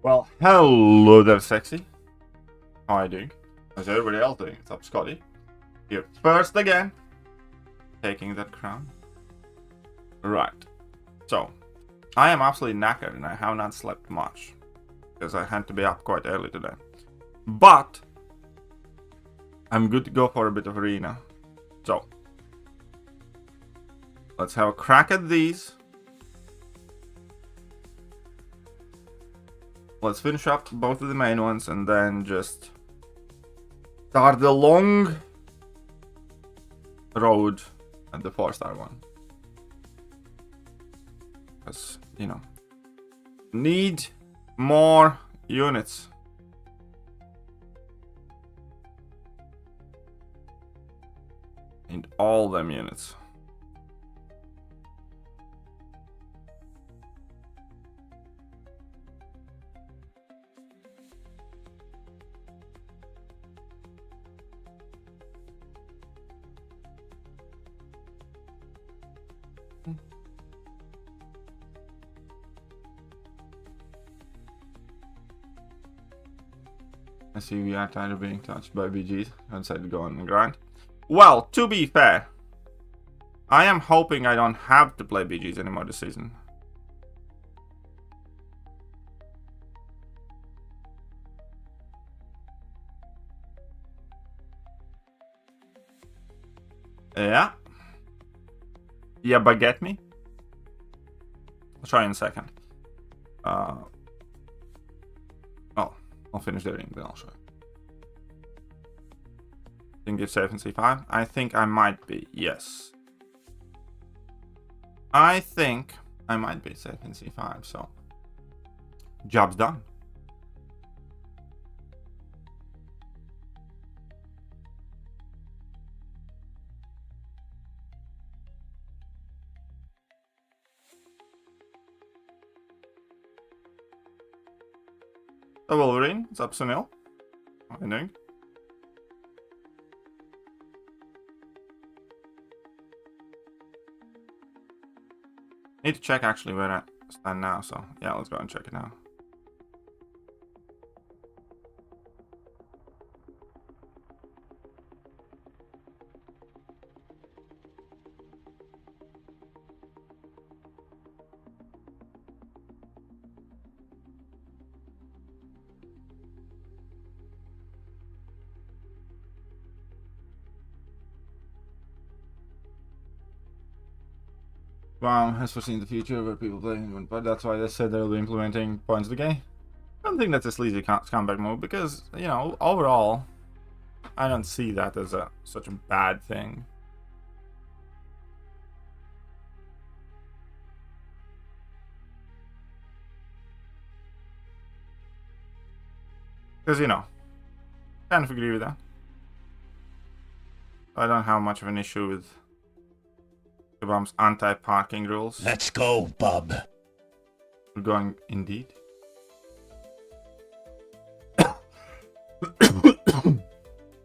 Well, hello there, sexy. How are you doing? How's everybody else doing? It's up, Scotty. Here first again. Taking that crown. Right. So, I am absolutely knackered and I have not slept much. Because I had to be up quite early today. But, I'm good to go for a bit of arena. So, let's have a crack at these. Let's finish up both of the main ones and then just start the long road at the 4-star one. Because, you know, need more units. Need all them units. I see we are tired of being touched by BGs. I decided to go on and grind. Well, to be fair, I am hoping I don't have to play BGs anymore this season. Yeah. Yeah, but get me? I'll try in a second. I'll finish the ring, then I'll show you. Think it's safe in C5? I think I might be, yes. I think I might be safe in C5, so job's done. The Wolverine, it's up Sunil. How are you doing? Need to check actually where I stand now, so yeah, let's go and check it now. Wow, has foreseen the future where people play, but that's why they said they'll be implementing points decay. I don't think that's a sleazy comeback move because, you know, overall, I don't see that as such a bad thing. Because, you know, kind of agree with that. I don't have much of an issue with Kebab's anti-parking rules. Let's go, bub. We're going indeed.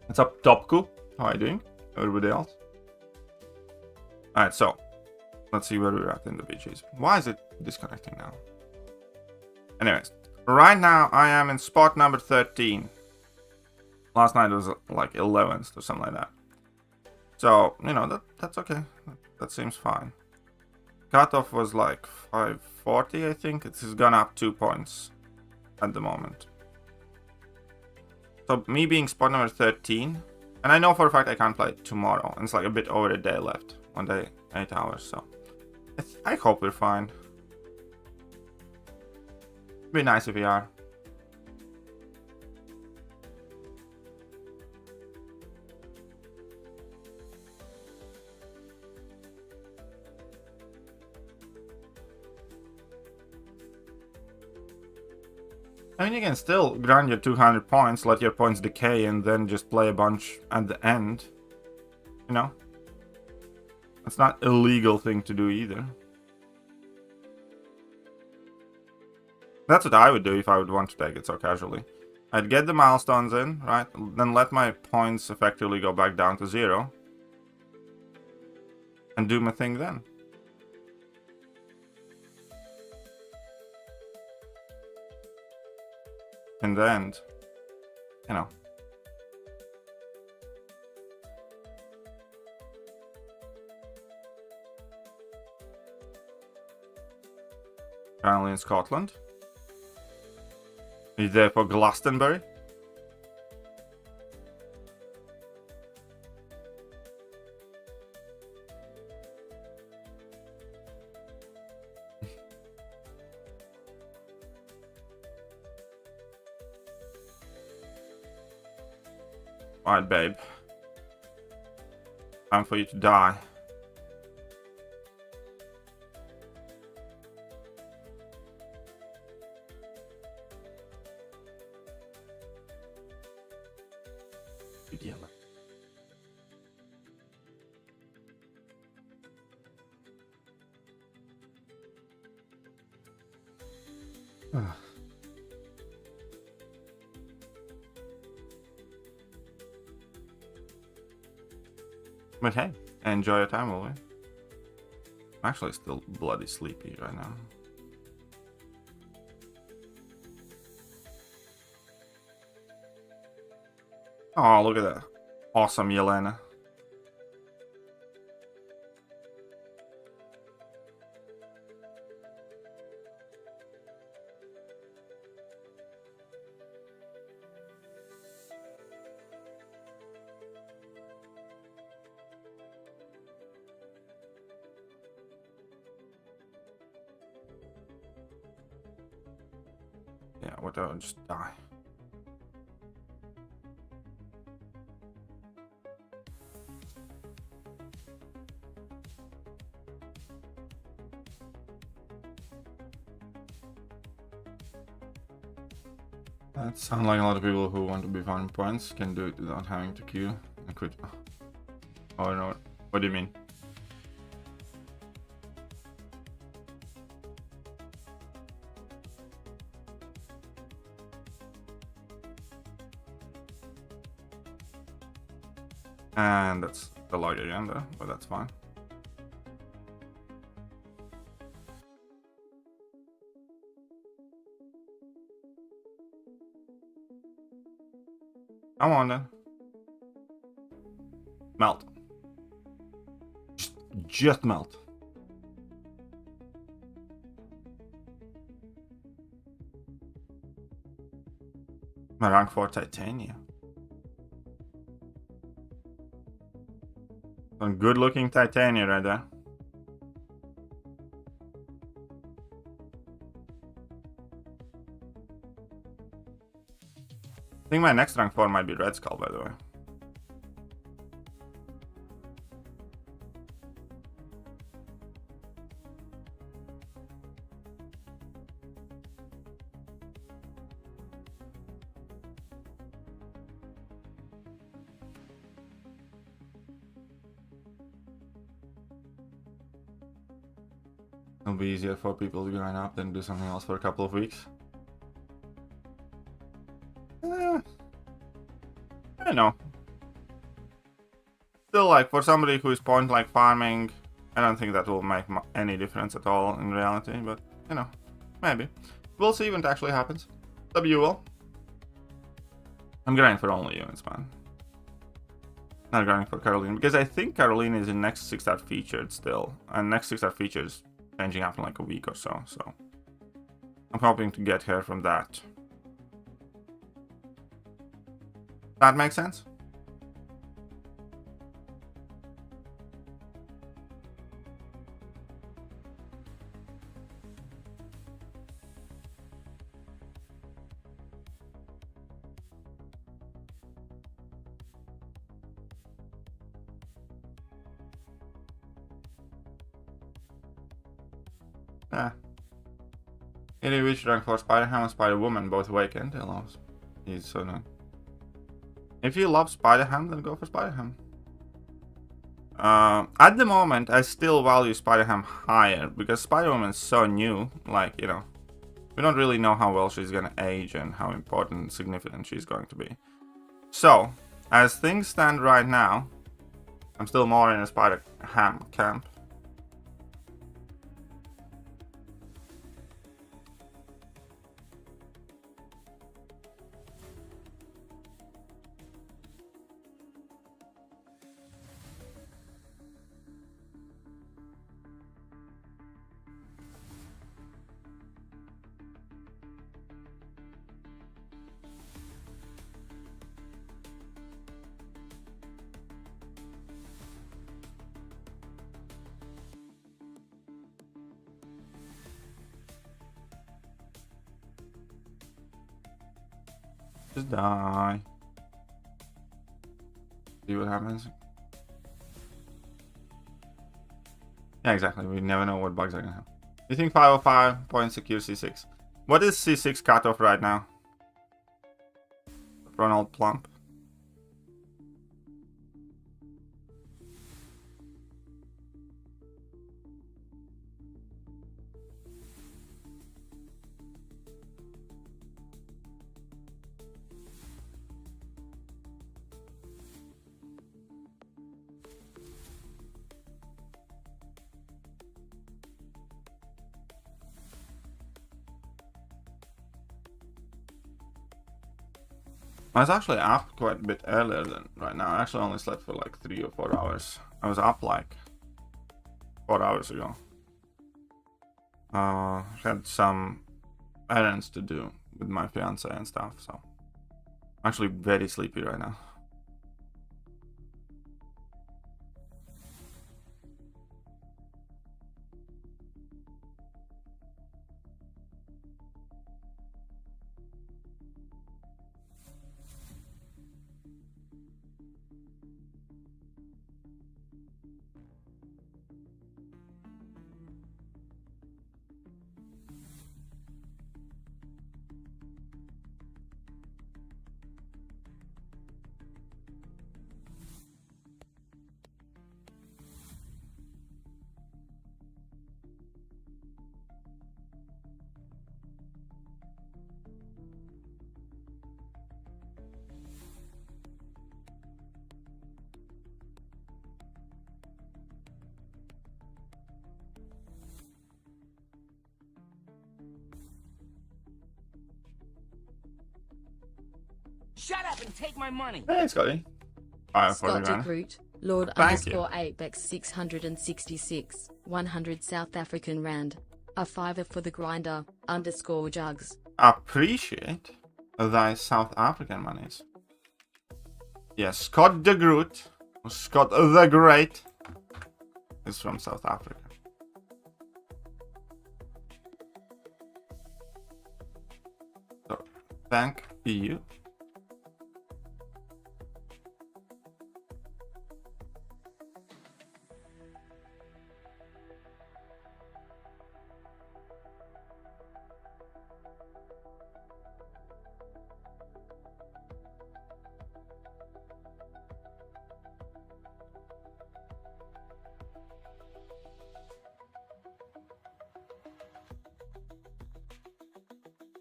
What's up, Topku? How are you doing? Everybody else? Alright, so let's see where we're at in the BGs. Why is it disconnecting now? Anyways, right now I am in spot number 13. Last night was like 11th or something like that. So, you know, that's okay. That seems fine. Cutoff was like 540, I think. It's gone up 2 points at the moment. So, me being spot number 13, and I know for a fact I can't play tomorrow. And it's like a bit over a day left. 1 day, 8 hours, so I hope we're fine. It'd be nice if we are. I mean, you can still grind your 200 points, let your points decay, and then just play a bunch at the end. You know? It's not an illegal thing to do either. That's what I would do if I would want to take it so casually. I'd get the milestones in, right? Then let my points effectively go back down to 0. And do my thing then. in the end, you know. Currently in Scotland. He's there for Glastonbury. Alright, babe. Time for you to die. But hey, enjoy your time, will we? I'm actually still bloody sleepy right now. Oh, look at that. Awesome, Yelena. Yeah, whatever, just die. That sounds like a lot of people who want to be farming points can do it without having to queue and quit. Oh no, what do you mean? And that's the log again though, but that's fine. Come on then. Melt. Just melt. My rank 4 titanium. Some good looking titanium right there. I think my next rank 4 might be Red Skull, by the way. It'll be easier for people to grind up than do something else for a couple of weeks. I know. Still, like, for somebody who is point like farming, I don't think that will make any difference at all in reality, but, you know, maybe. We'll see when it actually happens. W will. I'm grinding for only units, man. Not grinding for Caroline, because I think Caroline is in next 6-star featured still, and next 6-star feature is changing after like a week or so, so I'm hoping to get her from that. That makes sense? Yeah. Any which rank for Spider-Ham and Spider-Woman both awakened. I love. He's so nice. If you love Spider-Ham, then go for Spider-Ham. At the moment, I still value Spider-Ham higher because Spider-Woman is so new. Like, you know, we don't really know how well she's gonna age and how important and significant she's going to be. So, as things stand right now, I'm still more in a Spider-Ham camp. Just die. See what happens. Yeah, exactly. We never know what bugs are gonna have. You think 505 point secure C6? What is C6 cutoff right now? Ronald Plump. I was actually up quite a bit earlier than right now. I actually only slept for like 3 or 4 hours. I was up like 4 hours ago. Had some errands to do with my fiance and stuff, so I'm actually very sleepy right now. Shut up and take my money. Hey, Scotty. Alright, Scott DeGroot, Lord underscore Apex 666, 100 South African Rand. A fiver for the grinder, underscore jugs. Appreciate thy South African monies. Yes, Scott DeGroot, Scott the Great, is from South Africa. So, thank you.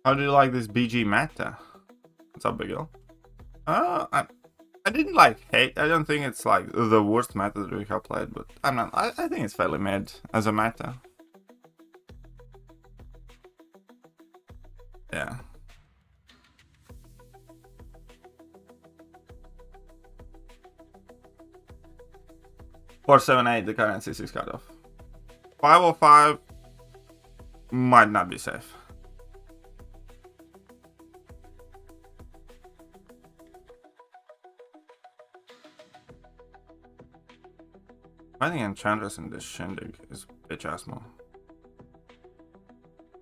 How do you like this BG meta? What's up, Big L? I didn't like hate. I don't think it's like the worst meta that we have played, but I think it's fairly mid as a meta. Yeah. .478 the current C6 cutoff. 505 might not be safe. Finding Enchantress in this shindig is bitch ass move.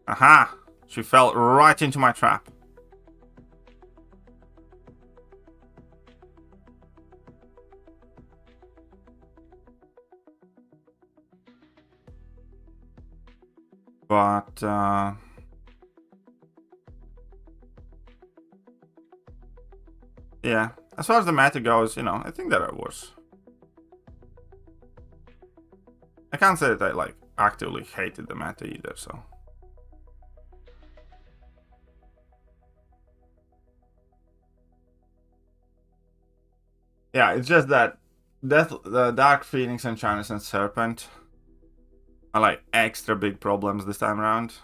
Aha! She fell right into my trap. But yeah, as far as the meta goes, you know, I think there are worse. I can't say that I like actively hated the meta either, so. Yeah, it's just that the Dark Phoenix, Enchantress, and Serpent are like extra big problems this time around.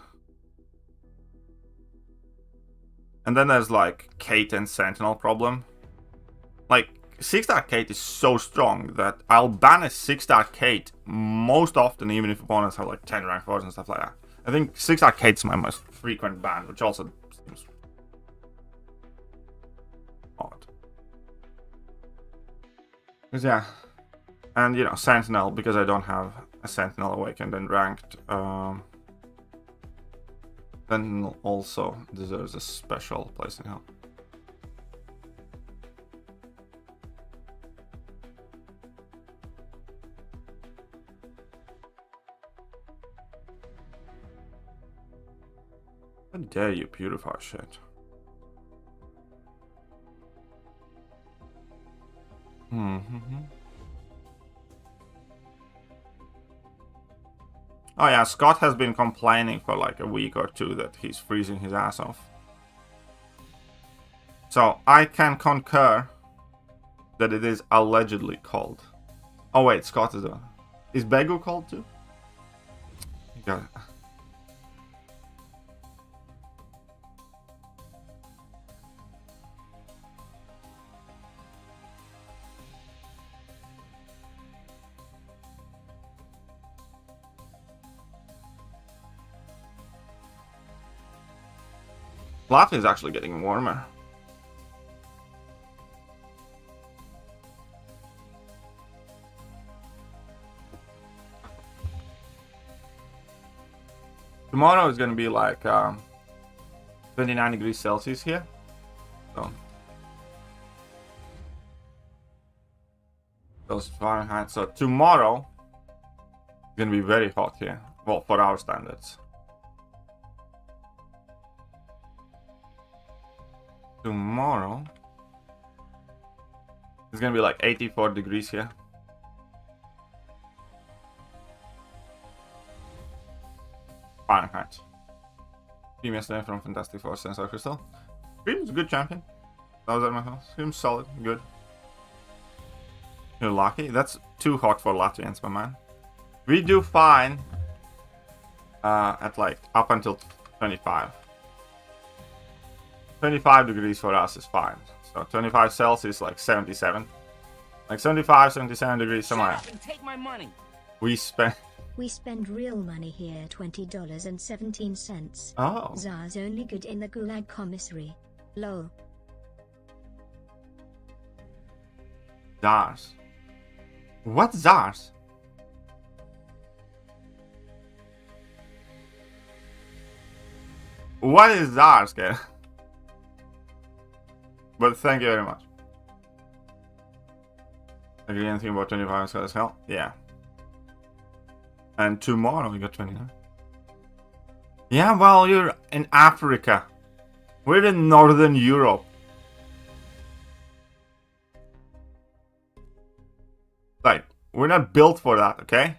And then there's like Kate and Sentinel problem. Like, 6-star Kate is so strong that I'll ban a 6-star Kate most often, even if opponents have like 10 rank 4s and stuff like that. I think 6-star Kate's my most frequent ban, which also seems odd. Because yeah, and you know, Sentinel, because I don't have a Sentinel awakened and ranked, Sentinel also deserves a special place in hell. How dare you purify shit? Oh yeah, Scott has been complaining for like a week or two that he's freezing his ass off. So I can concur that it is allegedly cold. Oh wait, Scott is a... Is Begu cold too? You got it. Latvia is actually getting warmer. Tomorrow is going to be like 29 degrees Celsius here. So those Fahrenheit. So tomorrow is going to be very hot here. Well, for our standards. Tomorrow it's gonna be like 84 degrees here. Fahrenheit. Team yesterday from Fantastic Four Sensor Crystal. Scream's a good champion. That was at my house. Scream's solid, good. You're lucky. That's too hot for Latvians, my man. We do fine at like up until 25. 25 degrees for us is fine. So 25 Celsius, like 77. Like 75, 77 degrees, somewhere. Shut up and take my money. We spend real money here, $20.17. Oh. Tsar's only good in the Gulag commissary. Lol. Zars. What's Zars? What is Zars, kid? But thank you very much. Agree anything about 25 is hot as hell? Yeah. And tomorrow we got 29. Yeah, well, you're in Africa. We're in Northern Europe. Like, we're not built for that, okay?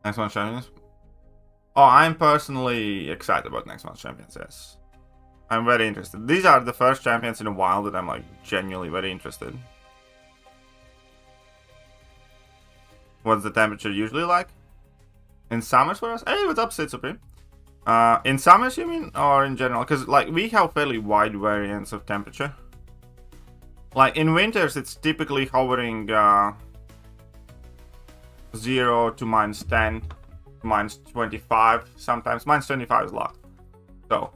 Next month's champions? Oh, I'm personally excited about next month's champions, yes. I'm very interested. These are the first champions in a while that I'm like genuinely very interested. What's the temperature usually like? In summers for us? Hey, what's up, Sith Supreme? In summers you mean? Or in general? Because like we have fairly wide variance of temperature. Like in winters it's typically hovering 0 to -10, -25 sometimes. -25 is a lot. So,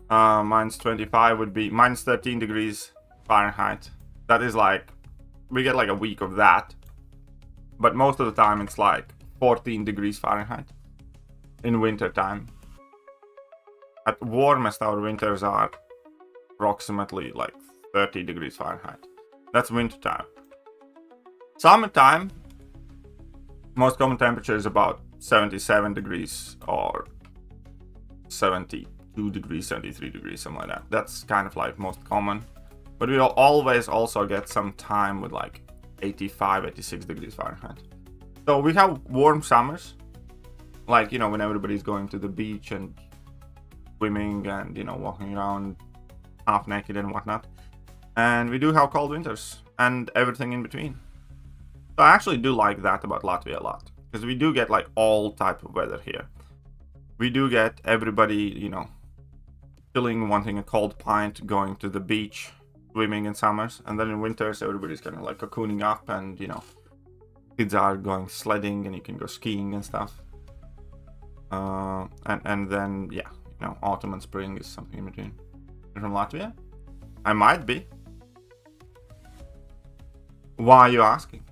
-25 would be -13 degrees Fahrenheit. That is like, we get like a week of that. But most of the time it's like 14 degrees Fahrenheit in winter time. At warmest our winters are approximately like 30 degrees Fahrenheit. That's winter time. Summertime, most common temperature is about 77 degrees or 72 degrees, 73 degrees, something like that. That's kind of like most common. But we'll always also get some time with like 85, 86 degrees Fahrenheit. So we have warm summers. Like, you know, when everybody's going to the beach and swimming and, you know, walking around half naked and whatnot. And we do have cold winters and everything in between. So I actually do like that about Latvia a lot, because we do get like all type of weather here. We do get everybody, you know, chilling, wanting a cold pint, going to the beach, swimming in summers, and then in winters everybody's kind of like cocooning up, and you know, kids are going sledding and you can go skiing and stuff. And then yeah, you know, autumn and spring is something in between. You're from Latvia? I might be. Why are you asking?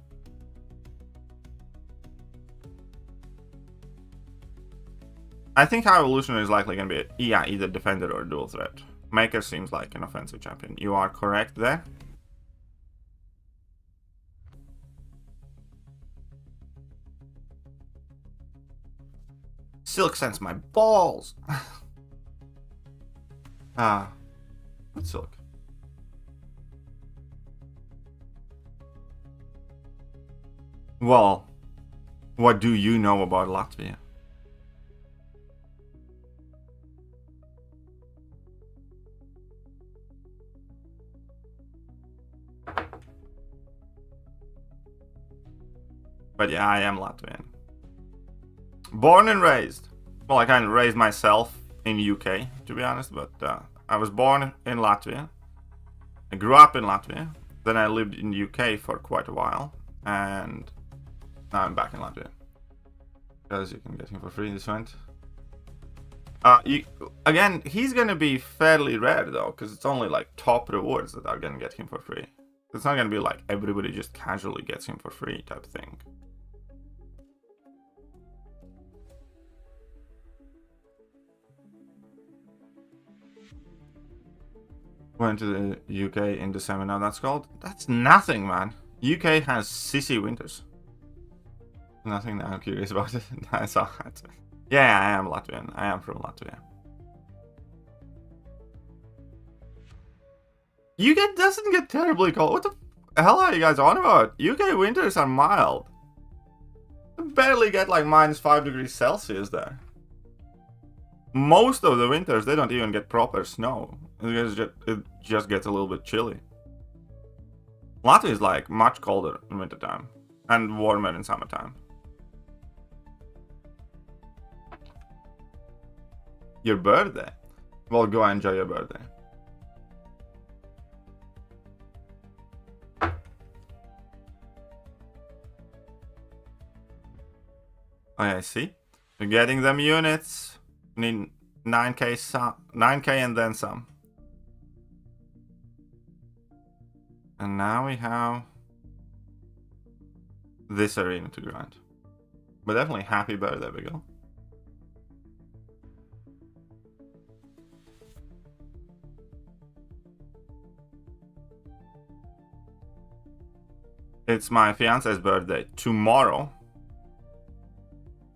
I think our evolutionary is likely going to be, yeah, either defender or dual threat. Maker seems like an offensive champion. You are correct there. Silk sends my balls. What's Silk? Well, what do you know about Latvia? But yeah, I am Latvian. Born and raised. Well, I kind of raised myself in UK, to be honest, but I was born in Latvia. I grew up in Latvia. Then I lived in UK for quite a while, and now I'm back in Latvia. Because you can get him for free, this went. Again, he's gonna be fairly rare though, because it's only like top rewards that are gonna get him for free. It's not gonna be like everybody just casually gets him for free type thing. Went to the UK in December. Now that's called. That's nothing, man. UK has sissy winters. Nothing that I'm curious about it. That's all right. Yeah, I am Latvian. I am from Latvia. UK doesn't get terribly cold. What the hell are you guys on about? UK winters are mild. You barely get like -5 degrees Celsius there. Most of the winters, they don't even get proper snow. It just gets a little bit chilly. Latvia is like much colder in wintertime and warmer in summertime. Your birthday? Well, go enjoy your birthday. Oh yeah, I see. You're getting them units. Need 9k and then some. And now we have this arena to grind. But definitely happy birthday, Biggle. It's my fiance's birthday tomorrow.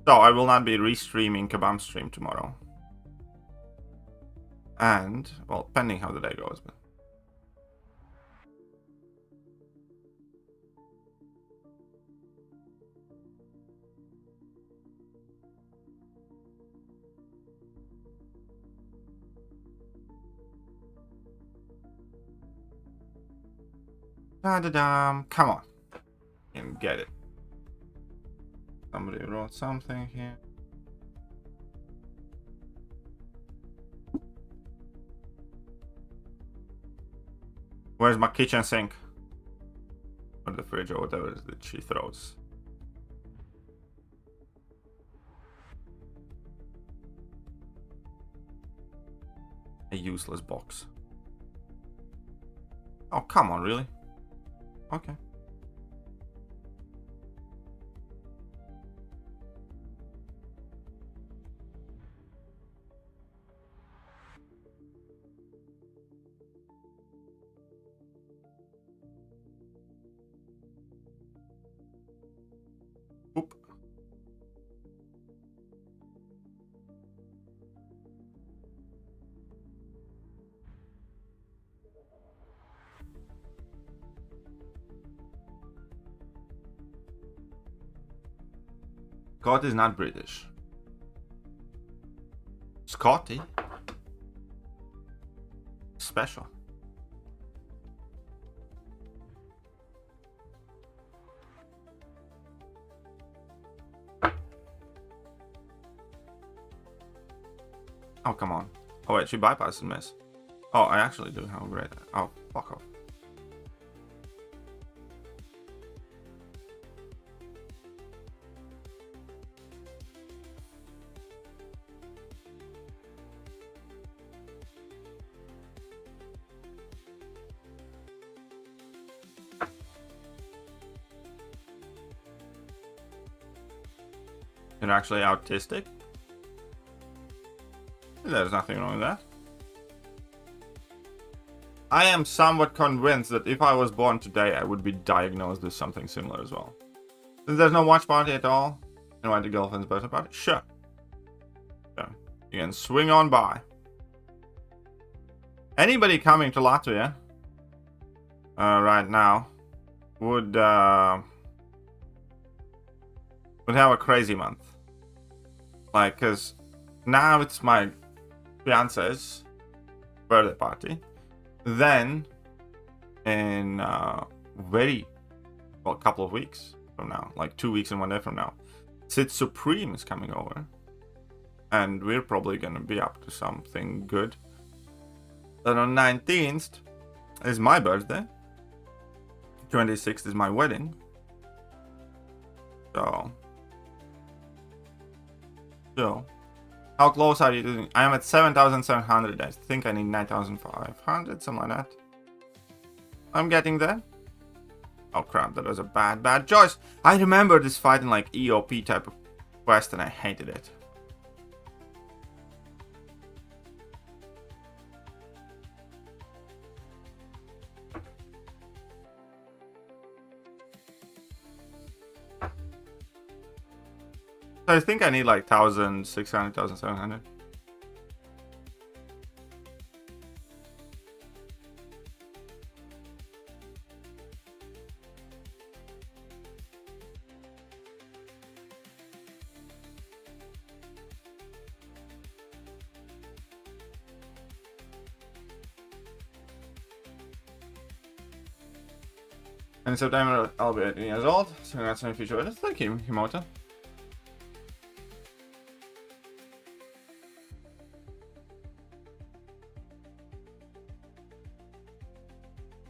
So I will not be restreaming Kabam stream tomorrow. And, well, pending how the day goes, but... Da-da-dum. Come on. And get it. Somebody wrote something here. Where's my kitchen sink? Or the fridge or whatever it is that she throws. A useless box. Oh, come on, really? Okay. Oop. Scott is not British. Scotty? Special. Oh, come on. Oh, wait, she bypassed the miss. Oh, I actually do have a great... Oh, fuck off. You're actually autistic? There's nothing wrong with that. I am somewhat convinced that if I was born today, I would be diagnosed with something similar as well. Since there's no watch party at all, invite the girlfriend's birthday party? Sure. You can swing on by. Anybody coming to Latvia right now would have a crazy month. Like, cause now it's my fiance's birthday party. Then in a couple of weeks from now, like 2 weeks and 1 day from now, Sith Supreme is coming over, and we're probably gonna be up to something good. Then on 19th is my birthday. 26th is my wedding. So, how close are you doing? I am at 7,700. I think I need 9,500, something like that. I'm getting there. Oh crap, that was a bad choice. I remember this fight in like EOP type of quest and I hated it. So I think I need like 1,600, 1,700. In September, I'll be 18 years old, so that's my future wedding. Thank you, Himota.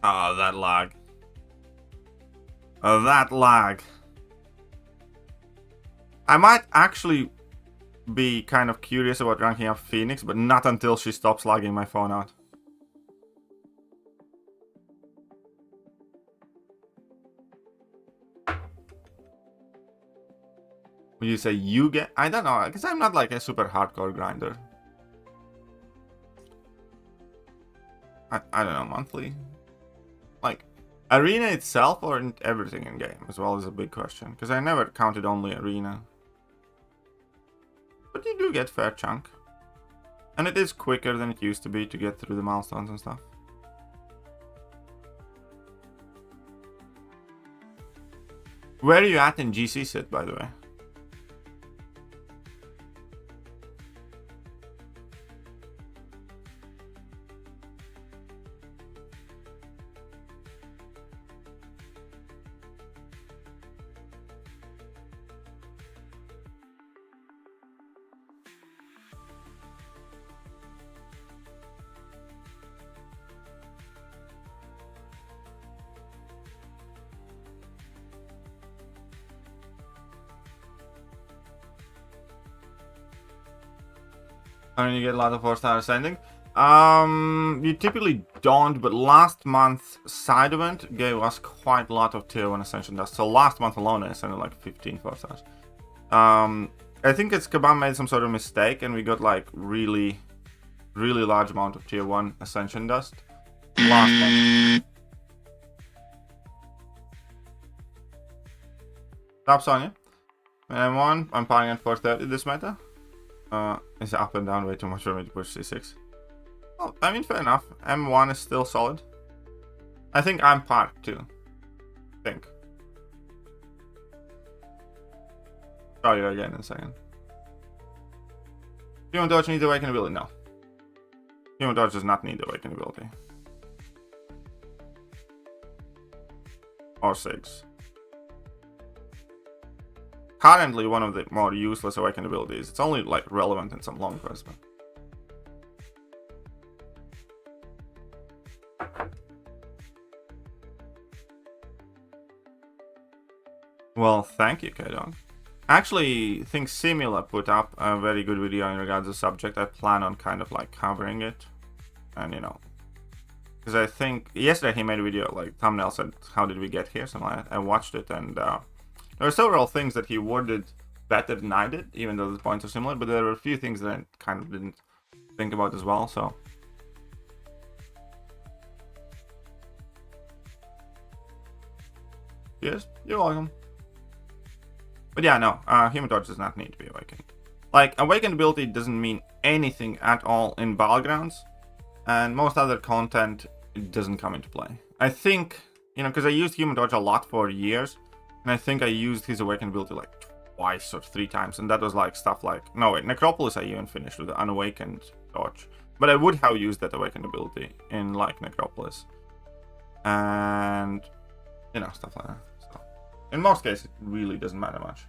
Oh, that lag. Oh, that lag. I might actually be kind of curious about ranking up Phoenix, but not until she stops lagging my phone out. Would you say you get? I don't know, because I'm not like a super hardcore grinder. I don't know, monthly? Like, arena itself or everything in game as well is a big question, because I never counted only arena. But you do get fair chunk. And it is quicker than it used to be to get through the milestones and stuff. Where are you at in GC sit, by the way? I mean, you get a lot of 4-star ascending. You typically don't, but last month's side event gave us quite a lot of tier 1 ascension dust. So last month alone I ascended like 15 4-stars. I think it's Kabam made some sort of mistake and we got like really large amount of tier 1 ascension dust last month. Stop Sonya. M1, I'm playing at 430 this meta. Is up and down way too much for me to push C6. Well, I mean, fair enough. M1 is still solid. I think I'm parked too. Try you again in a second. Human Dodge needs awaken ability? No. Human Dodge does not need awaken ability. Or 6. Currently one of the more useless awakened abilities. It's only like relevant in some long quests. Well, thank you, K-Dog. Actually, I think Simula put up a very good video in regards to the subject. I plan on kind of like covering it. And you know, because I think yesterday he made a video, like thumbnail said, how did we get here? Something like that. I watched it and there were several things that he worded better than I did, even though the points are similar, but there were a few things that I kind of didn't think about as well, so. Yes, you're welcome. But yeah, no, Human Dodge does not need to be awakened. Like, awakened ability doesn't mean anything at all in Battlegrounds, and most other content doesn't come into play. I think, you know, because I used Human Torch a lot for years, and I think I used his awakened ability like twice or 3 times, and that was like stuff like, no wait, Necropolis I even finished with the unawakened torch, but I would have used that awakened ability in like Necropolis, and you know, stuff like that. So in most cases, it really doesn't matter much.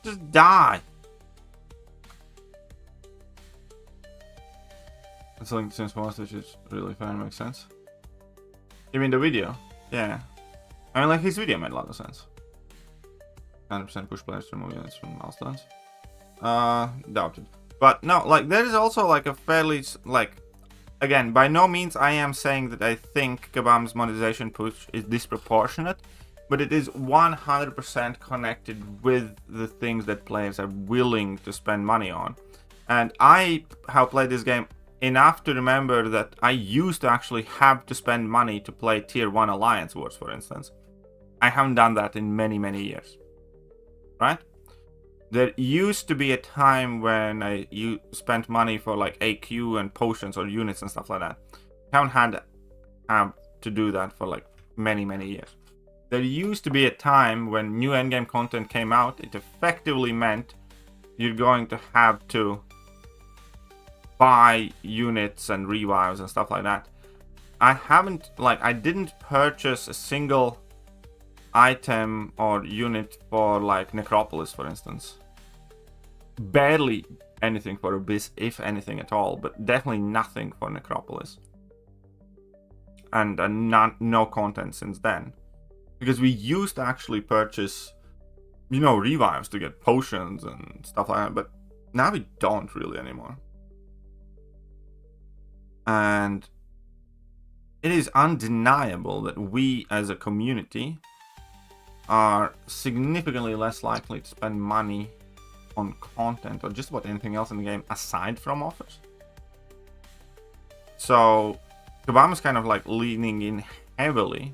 Just die. It's linked since most, which is really fun, makes sense. You mean the video? Yeah. I mean, like, his video made a lot of sense. 100% push players to remove units from milestones. Doubted. But no, like, there is also like a fairly, like, again, by no means I am saying that I think Kabam's monetization push is disproportionate, but it is 100% connected with the things that players are willing to spend money on. And I have played this game enough to remember that I used to actually have to spend money to play tier 1 alliance wars, for instance. I haven't done that in many, many years. Right? There used to be a time when you spent money for like AQ and potions or units and stuff like that. I haven't had to do that for like many, many years. There used to be a time when new endgame content came out, it effectively meant you're going to have to buy units and revives and stuff like that. I didn't purchase a single item or unit for like Necropolis, for instance. Barely anything for Abyss, if anything at all, but definitely nothing for Necropolis. And no content since then. Because we used to actually purchase, you know, revives to get potions and stuff like that, but now we don't really anymore. And it is undeniable that we as a community are significantly less likely to spend money on content or just about anything else in the game aside from offers. So Kabam is kind of like leaning in heavily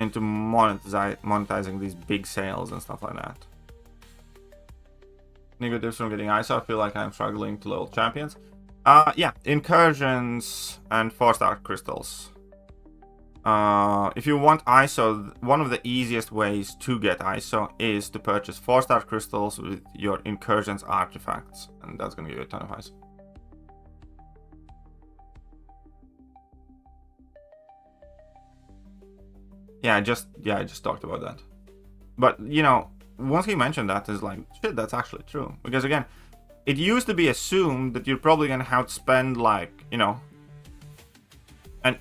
into monetizing these big sales and stuff like that. Negatives from getting ISO. I feel like I'm struggling to level champions. Yeah, incursions and 4-star crystals. If you want ISO, one of the easiest ways to get ISO is to purchase 4-star crystals with your incursions artifacts, and that's gonna give you a ton of ISO. Yeah, I just talked about that. But you know, once he mentioned that, is like, shit, that's actually true. Because again, it used to be assumed that you're probably gonna have to spend like, you know, an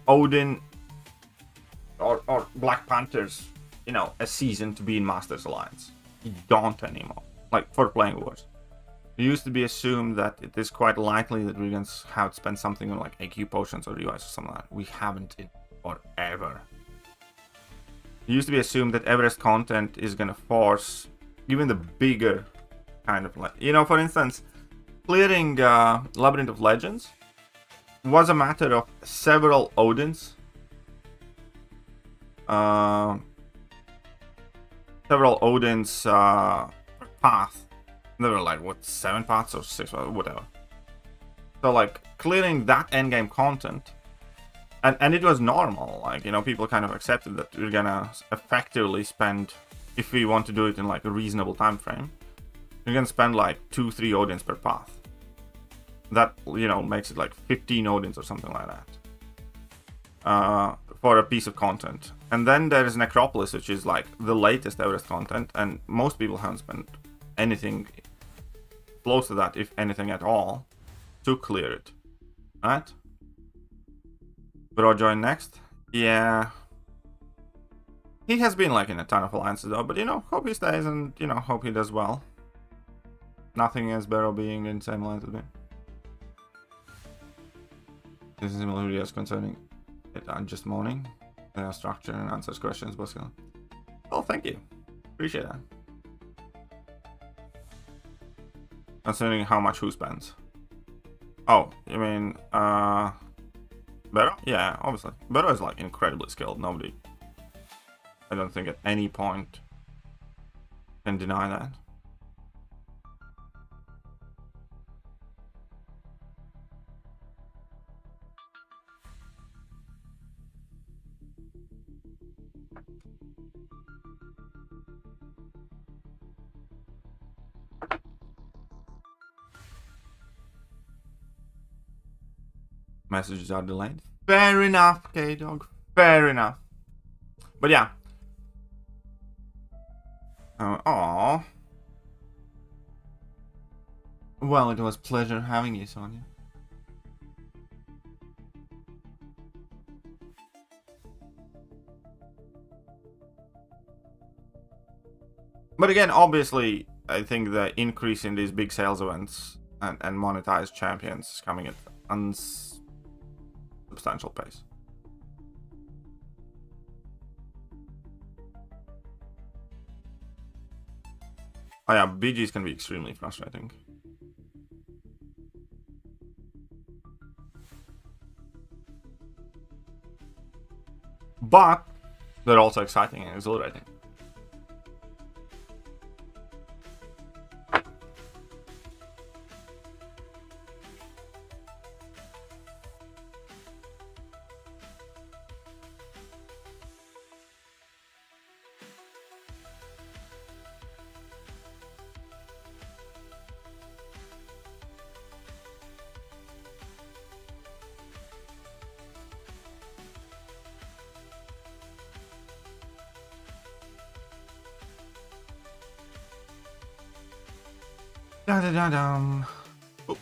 Odin or Black Panthers, you know, a season to be in Masters Alliance. You don't anymore. Like for playing wars. It used to be assumed that it is quite likely that we're gonna have to spend something on like AQ potions or revives or something like that. We haven't in forever. It used to be assumed that Everest content is gonna force even the bigger kind of like, you know, for instance, clearing Labyrinth of Legends was a matter of several Odins, path. There were like what, 7 paths or 6, or whatever. So like clearing that endgame content. And it was normal, like, you know, people kind of accepted that we're gonna effectively spend, if we want to do it in like a reasonable time frame, we're gonna spend like 2-3 Odins per path. That, you know, makes it like 15 Odins or something like that. for a piece of content. And then there is Necropolis, which is like the latest Everest content, and most people haven't spent anything close to that, if anything at all, to clear it. Right? Bro join next. Yeah. He has been like in a ton of alliances though, but you know, hope he stays and you know, hope he does well. Nothing against Barrow being in the same alliance with me. This is similar videos concerning it. I'm just moaning. Structure and answers questions, basically. Well, thank you. Appreciate that. Concerning how much who spends. Oh, you mean Barrow? Yeah, obviously. Barrow is like incredibly skilled. Nobody, I don't think at any point can deny that. Messages are delayed. Fair enough, K-Dog. Fair enough. But yeah. Aww. Well, it was pleasure having you, Sonia. But again, obviously, I think the increase in these big sales events and monetized champions is coming at substantial pace. Oh yeah, BGs can be extremely frustrating. But they're also exciting and exhilarating. Da-da-da-dum. Oh.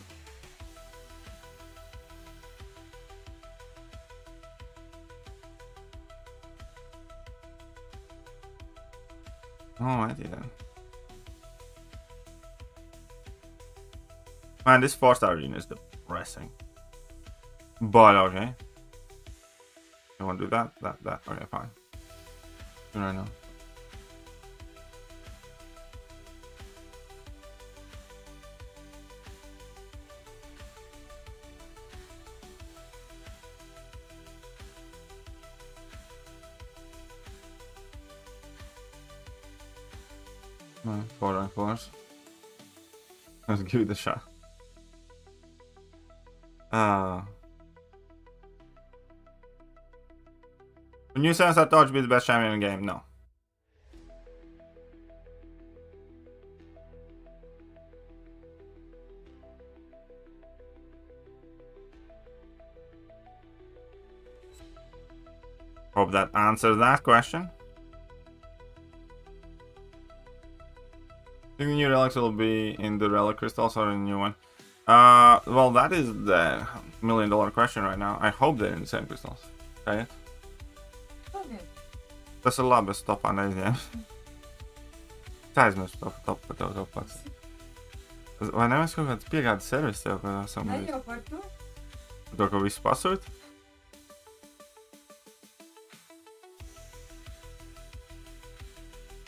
Alrighty then. Man, this 4-star arena is depressing. But okay. You want to do that? That. Okay, fine. Do right now. No, 4 rank 4s. Let's give it a shot. When you sense that Dodge be the best champion in the game, no. Hope that answers that question. I think the new relics will be in the relic crystals or in the new one. Well, that is the $1 million question right now. I hope they're in the same crystals. Okay. To se labe stopa, ne znam. Taj znaš top topac. Nemaš koga pjegati servis, ako da sam vidio. Dok vi spasujete?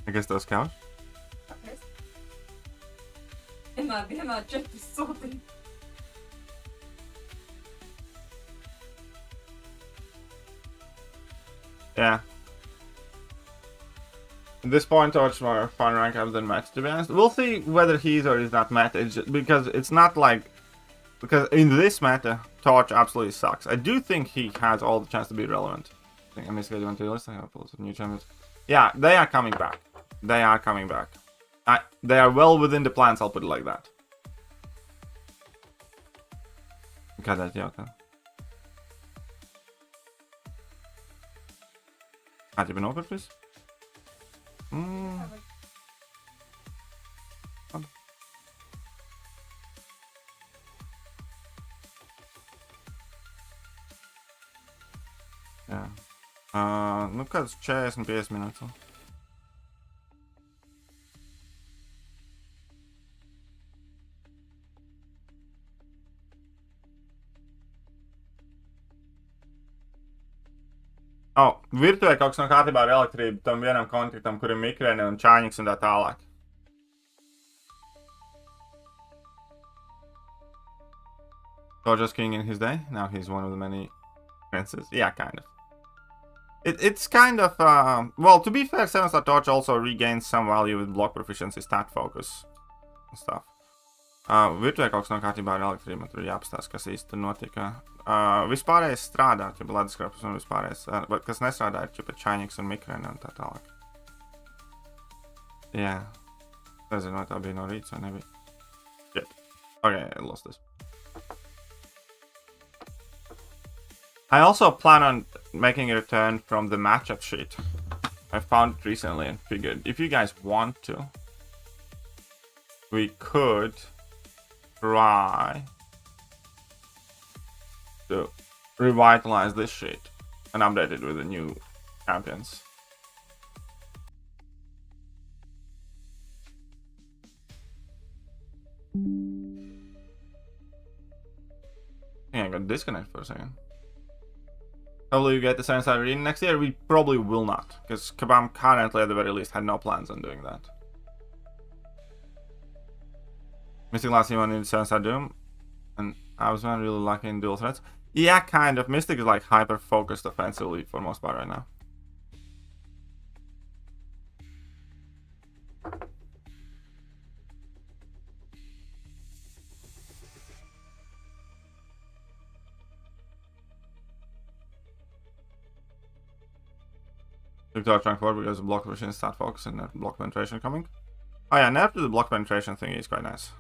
I guess those count. Ima 400. Yeah. At this point, Torch more fun rank up than Matt, to be honest. We'll see whether he's or is not Matt, because it's not like... Because in this meta, Torch absolutely sucks. I do think he has all the chance to be relevant. I think MCOC went to the list. I have some new champions. Yeah, they are coming back. They are coming back. They are well within the plans, I'll put it like that. Look at that, youcan. Can't even open this. Jā. Nu, kāds 45 minūtes. Virtuvē kaut kas nav kārtībā ar elektrību tam vienam kontaktam, kur ir mikrēni un čāņiks un tā tālāk. Georgia's king in his day. Now he's one of the many princes. Yeah, kind of. It's kind of, well, to be fair, 7-star Torch also regains some value with block proficiency, stat focus and stuff. Virtuvē kaut kas nav kārtībā ar elektrību, tur jāapstās, kas īsti tur notika. Vispārējais strādā, ķipa leduskrapus un vispārējais, bet kas nestrādā ir ķipa čaņiks un mikrēni un tā tālāk. Jā. Nezinu, vai tā bija no rīts vai nebija. Shit. Okay, I lost this. I also plan on making a return from the matchup sheet. I found it recently and figured if you guys want to, we could try to revitalize this sheet and update it with the new champions. Yeah, I got disconnected for a second. Probably you get the 7-star arena next year. We probably will not, because Kabam currently, at the very least, had no plans on doing that. Mystic last year in 7-star Doom, and I was not really lucky in dual threats. Yeah, kind of. Mystic is like hyper-focused offensively for most part right now. Took to rank 4 because of block machine stat focus and block penetration coming. Oh yeah, nerf to the block penetration thing is quite nice.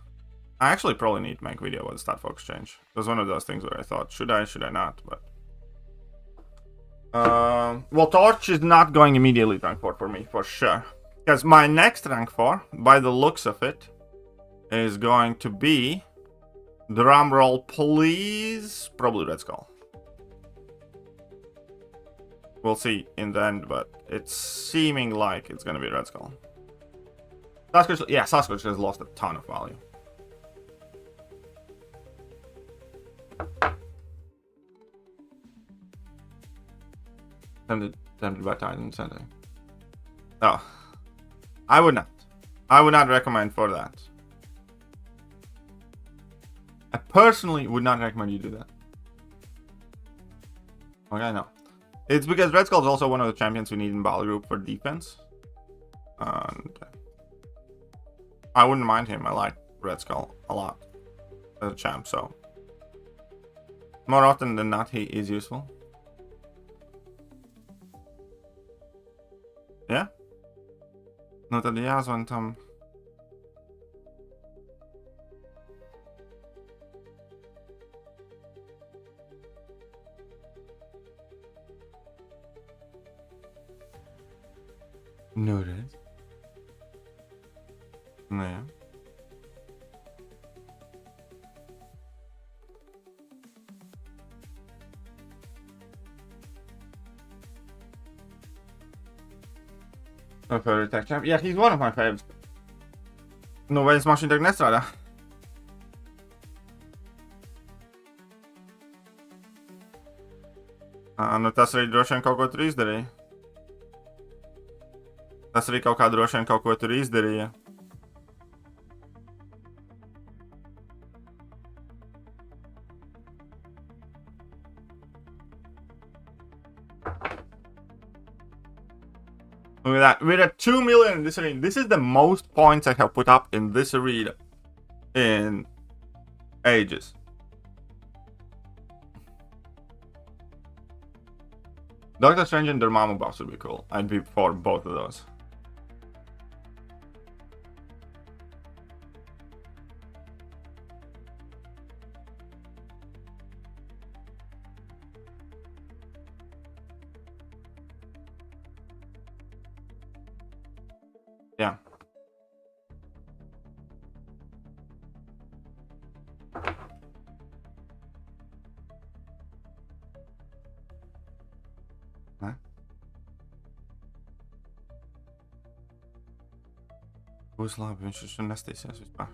I actually probably need to make a video about the stat focus change. It was one of those things where I thought, should I not, but... well, Torch is not going immediately to rank 4 for me, for sure. Because my next rank 4, by the looks of it, is going to be... Drum roll, please. Probably Red Skull. We'll see in the end, but it's seeming like it's gonna be Red Skull. Sasquatch, yeah, Sasquatch has lost a ton of value. Tempted by Titan Sensei. Oh. I would not recommend for that. I personally would not recommend you do that. Okay, no. It's because Red Skull is also one of the champions we need in battle group for defense. And I wouldn't mind him. I like Red Skull a lot as a champ, so more often than not he is useful. Yeah? No tad jāzvan tam. Noted. Yeah. My favorite tech champ. Yeah, he's one of my favorites. Nu, vai es mašīnu tagad nestrādā? Nu, tas arī droši vien kaut ko tur izdarīja. Tas arī kaut kā droši vien kaut ko tur izdarīja. Look at that. We're at 2 million in this arena. This is the most points I have put up in this arena in ages. Doctor Strange and Dormammu buffs would be cool. I'd be for both of those. Yeah. Huh? Who's live? Nästa ses vi bara.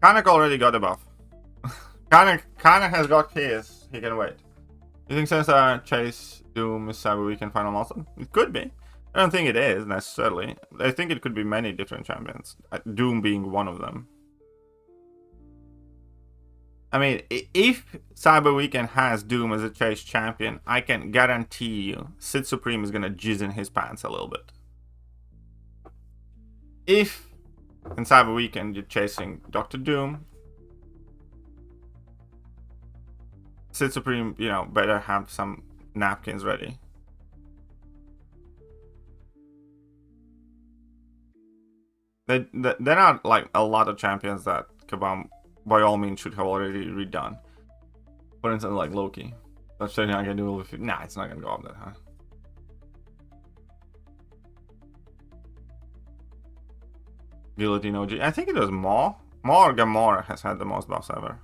Kanak already got a buff. Kanak has got his. He can wait. You think since Chase Doom is Cyber Weekend final milestone? It could be. I don't think it is necessarily. I think it could be many different champions. Doom being one of them. I mean, if Cyber Weekend has Doom as a Chase champion, I can guarantee you Sith Supreme is gonna jizz in his pants a little bit. If in Cyber Weekend you're chasing Dr. Doom, Sith Supreme, you know, better have some napkins ready. There are like a lot of champions that Kabam by all means should have already redone. For instance, like Loki. Let's say I can do it with. Nah, it's not gonna go up that high. Guillotine OG. I think it was Maw. Maw or Gamora has had the most buffs ever.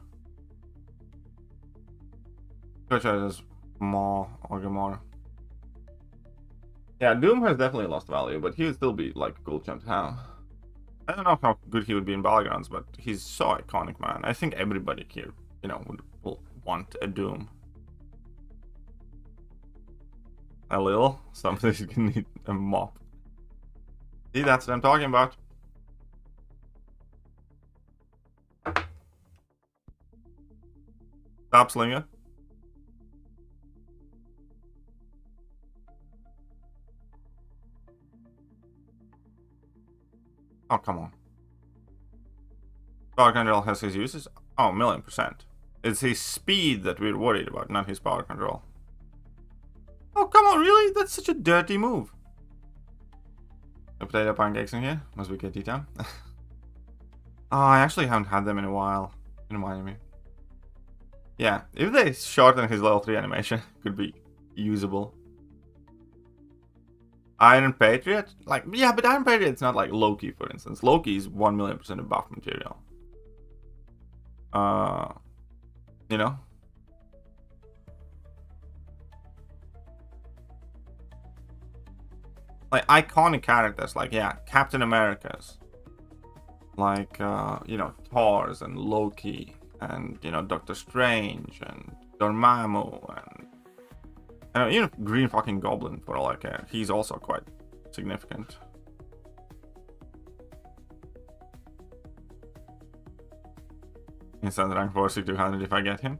Which is Maw or Gamora. Yeah, Doom has definitely lost value, but he would still be like a cool champ to have. I don't know how good he would be in Battlegrounds, but he's so iconic, man. I think everybody here, you know, will want a Doom. A little. Somebody's gonna need a mop. See, that's what I'm talking about. Stop slinging. Oh, come on. Power control has his uses? Oh, 1,000,000%. It's his speed that we're worried about, not his power control. Oh, come on, really? That's such a dirty move. The potato pancakes in here? Must be KT time. Oh, I actually haven't had them in a while. It reminded me. Yeah, if they shorten his level 3 animation, it could be usable. Iron Patriot? Like, yeah, but Iron Patriot's not like Loki, for instance. Loki is 1,000,000% of buff material. You know? Like, iconic characters, like, yeah, Captain America's. Like, you know, Thor's and Loki. And, you know, Doctor Strange and Dormammu and even Green fucking Goblin, for all I care. He's also quite significant. Instant rank 4,200 if I get him.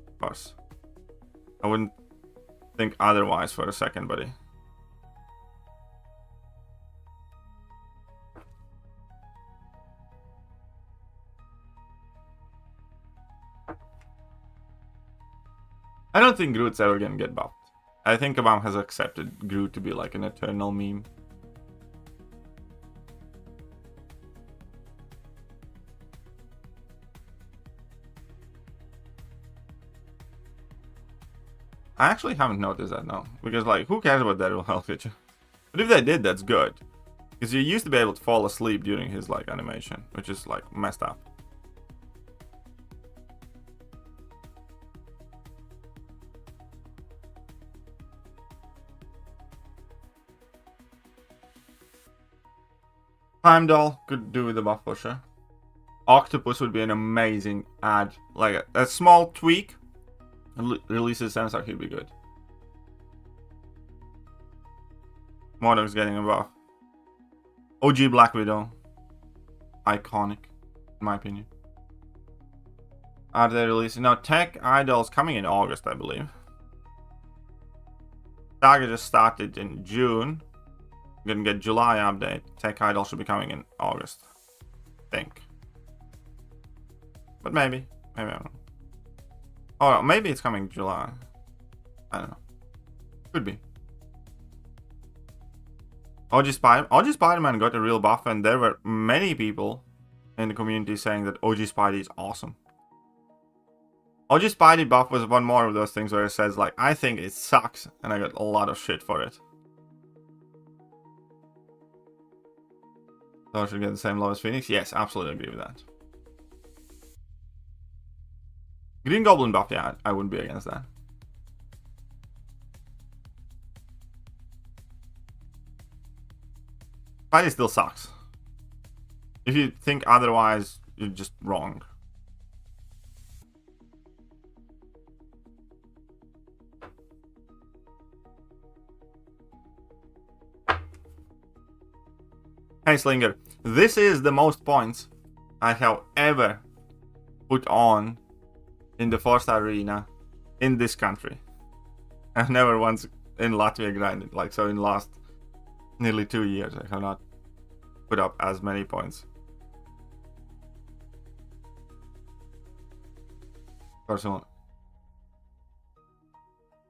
Of course. I wouldn't think otherwise for a second, buddy. I don't think Groot's ever gonna get buffed. I think Kabam has accepted Groot to be like an eternal meme. I actually haven't noticed that now. Because, like, who cares about that real health feature? But if they did, that's good. Because you used to be able to fall asleep during his, like, animation. Which is, like, messed up. Heimdall could do with the buff for sure. Octopus would be an amazing add. Like a small tweak. Releases sensor, he'd be good. Modok's getting a buff. OG Black Widow. Iconic, in my opinion. Are they releasing? No, Tech Idol's coming in August, I believe. Saga just started in June. Gonna get July update. Tech Idol should be coming in August. I think. But maybe. Maybe I don't know. Oh, maybe it's coming July. I don't know. Could be. OG Spider-Man got a real buff, and there were many people in the community saying that OG Spidey is awesome. OG Spidey buff was one more of those things where it says, like, I think it sucks, and I got a lot of shit for it. Thor should get the same love as Phoenix. Yes, absolutely agree with that. Green Goblin buff, yeah, I wouldn't be against that. Spidey still sucks. If you think otherwise, you're just wrong. Hey Slinger, this is the most points I have ever put on in the first arena in this country. I've never once in Latvia grinded, like, so in the last nearly 2 years I have not put up as many points. Personal.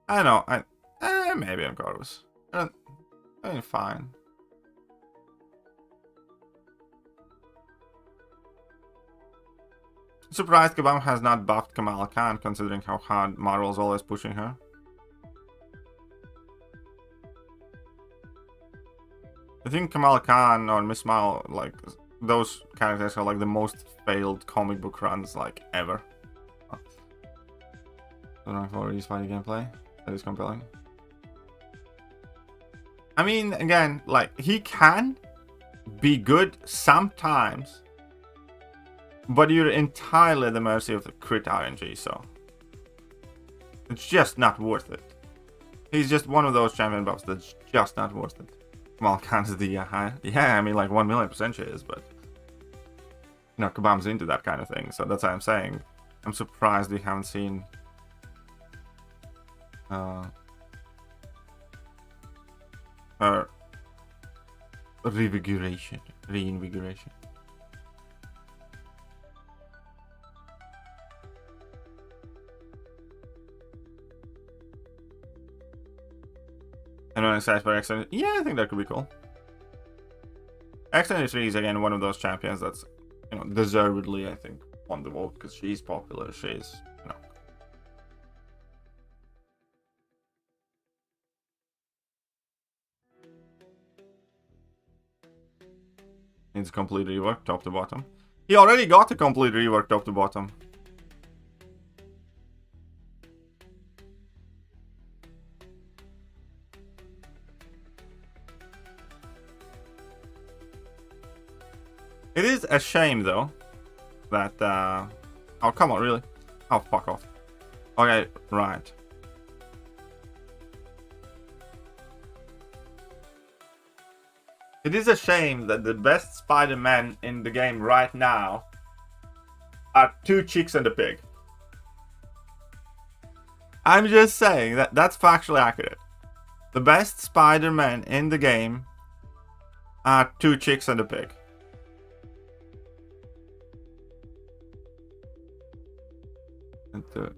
I don't know, maybe I'm Corvus. I mean, fine. Surprised Kabam has not buffed Kamala Khan, considering how hard Marvel's always pushing her. I think Kamala Khan or Miss Marvel, like, those characters are like the most failed comic book runs, like, ever. I don't know if I already fighting gameplay. That is compelling. I mean, again, like, he can be good sometimes, but you're entirely at the mercy of the crit RNG, so it's just not worth it. He's just one of those champion buffs that's just not worth it. Well, counts the yeah, I mean, like 1,000,000% she is, but you know, Kabam's into that kind of thing, so that's why I'm saying I'm surprised we haven't seen reinvigoration. Anyone excited for X23? Yeah, I think that could be cool. X23 is again one of those champions that's, you know, deservedly, I think, won the vote because she's popular. She's, you know. Needs a complete rework top to bottom. He already got a complete rework top to bottom. It is a shame, though, that, oh, come on, really? Oh, fuck off. Okay, right. It is a shame that the best Spider-Man in the game right now are 2 chicks and a pig. I'm just saying that that's factually accurate. The best Spider-Man in the game are 2 chicks and a pig.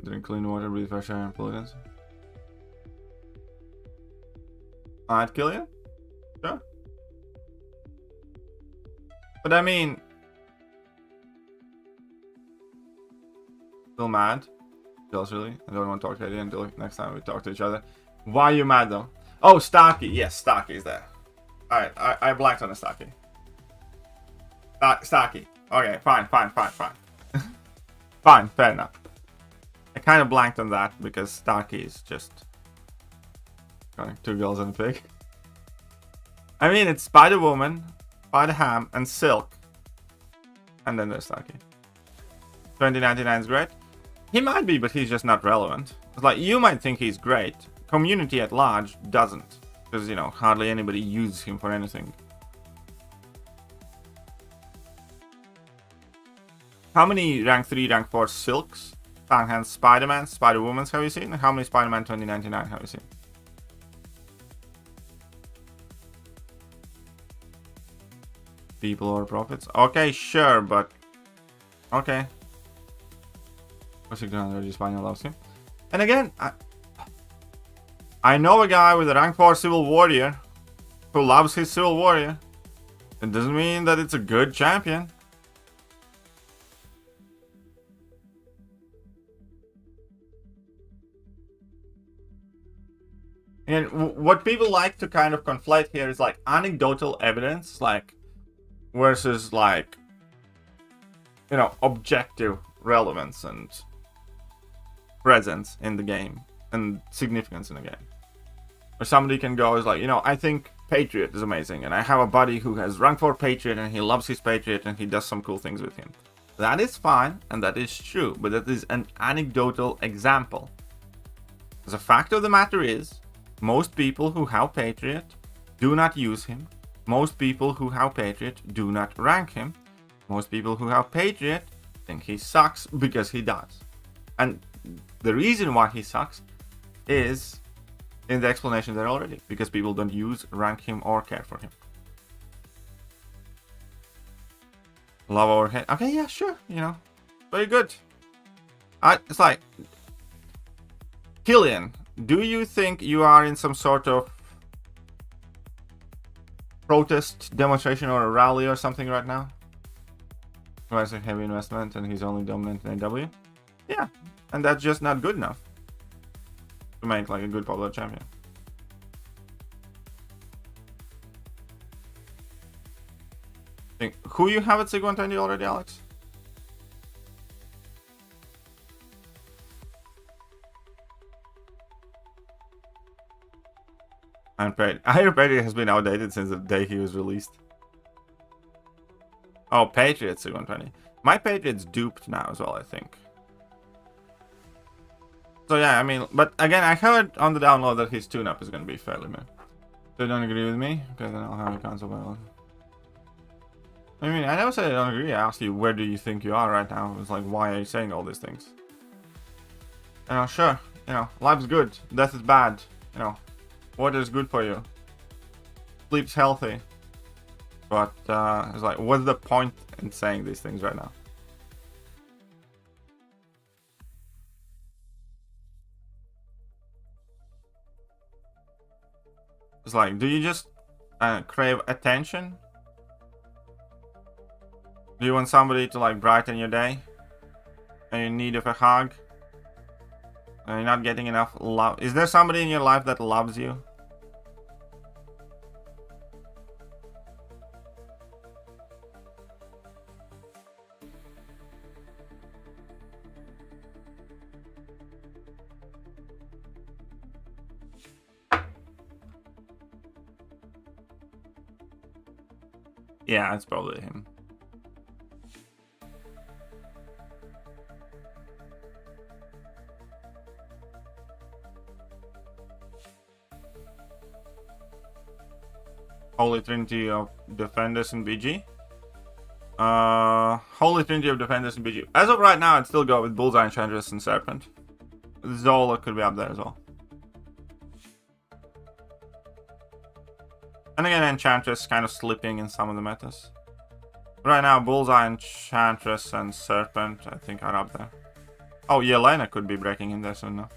Drink clean water, breathe fresh air, and pollutants. Alright, Killian? Sure. But I mean, still mad. Chels, really? I don't want to talk to you until next time we talk to each other. Why are you mad though? Oh, Starkey. Yes, Starkey's there. Alright, I blanked on the Starkey. Starkey. Okay, fine. Fine, fair enough. I kind of blanked on that because Starkey is just going 2 girls and a pig. I mean, it's Spider-Woman, Spider-Ham, and Silk. And then there's Starkey. 2099 is great. He might be, but he's just not relevant. It's like, you might think he's great. Community at large doesn't. Because, you know, hardly anybody uses him for anything. How many rank 3, rank 4 Silks, Fanghand Spider-Man, Spider-Womans have you seen? And how many Spider-Man 2099 have you seen? People or profits? Okay, sure, but... Okay. What's he gonna do? Spaniel loves him. And again, I know a guy with a rank 4 Civil Warrior who loves his Civil Warrior. It doesn't mean that it's a good champion. And what people like to kind of conflate here is like anecdotal evidence, like versus like, you know, objective relevance and presence in the game and significance in the game. Or somebody can go is like, you know, I think Patriot is amazing, and I have a buddy who has rank 4 Patriot and he loves his Patriot and he does some cool things with him. That is fine and that is true, but that is an anecdotal example. The fact of the matter is, most people who have Patriot do not use him. Most people who have Patriot do not rank him. Most people who have Patriot think he sucks because he does. And the reason why he sucks is in the explanation there already, because people don't use, rank him, or care for him. Love over hate. Okay, yeah, sure, you know, very good. It's like, Killian, do you think you are in some sort of protest demonstration or a rally or something right now? Requires a heavy investment and he's only dominant in AW? Yeah, and that's just not good enough to make like a good popular champion. Think who you have at Sig 120 already, Alex? Iron Patriot has been outdated since the day he was released. Oh, Patriot Sig 120. My Patriot's duped now as well, I think. So yeah, I mean, but again, I heard on the download that his tune-up is going to be fairly meh. So you don't agree with me? Okay, then I'll have a console battle. I mean, I never said I don't agree. I asked you, where do you think you are right now? It was like, why are you saying all these things? You know, sure, you know, life's good, death is bad, you know, water is good for you, sleep's healthy. But it's like, what's the point in saying these things right now? It's like, do you just crave attention? Do you want somebody to like brighten your day? Are you in need of a hug? Are you not getting enough love? Is there somebody in your life that loves you? Yeah, it's probably him. Holy Trinity of Defenders in BG. Holy Trinity of Defenders in BG. As of right now, I'd still go with Bullseye, Enchantress, and Serpent. Zola could be up there as well. And again, Enchantress kind of slipping in some of the metas. Right now, Bullseye, Enchantress, and Serpent, I think, are up there. Oh, Yelena could be breaking in there soon now.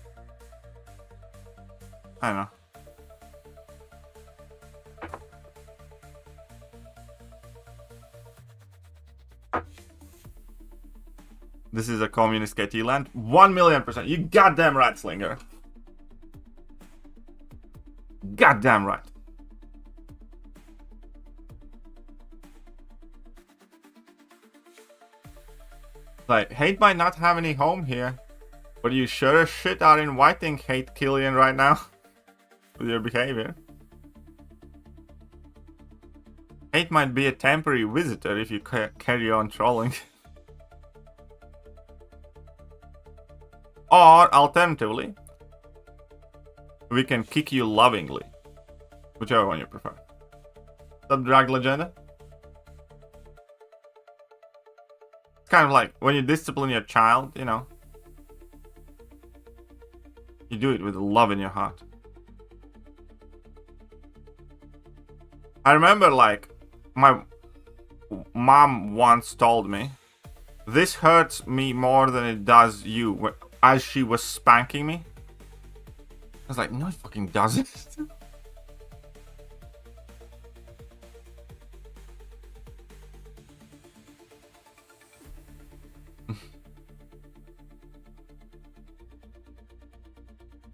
I don't know. This is a communist KT land. 1,000,000%. You goddamn right, Slinger. Goddamn right. Like, hate might not have any home here, but you sure as shit are inviting hate Killian right now with your behavior. Hate might be a temporary visitor if you carry on trolling. Or, alternatively, we can kick you lovingly. Whichever one you prefer. Sub Drag Legenda? It's kind of like when you discipline your child, you know. You do it with love in your heart. I remember, like, my mom once told me, this hurts me more than it does you, as she was spanking me. I was like, no, it fucking doesn't.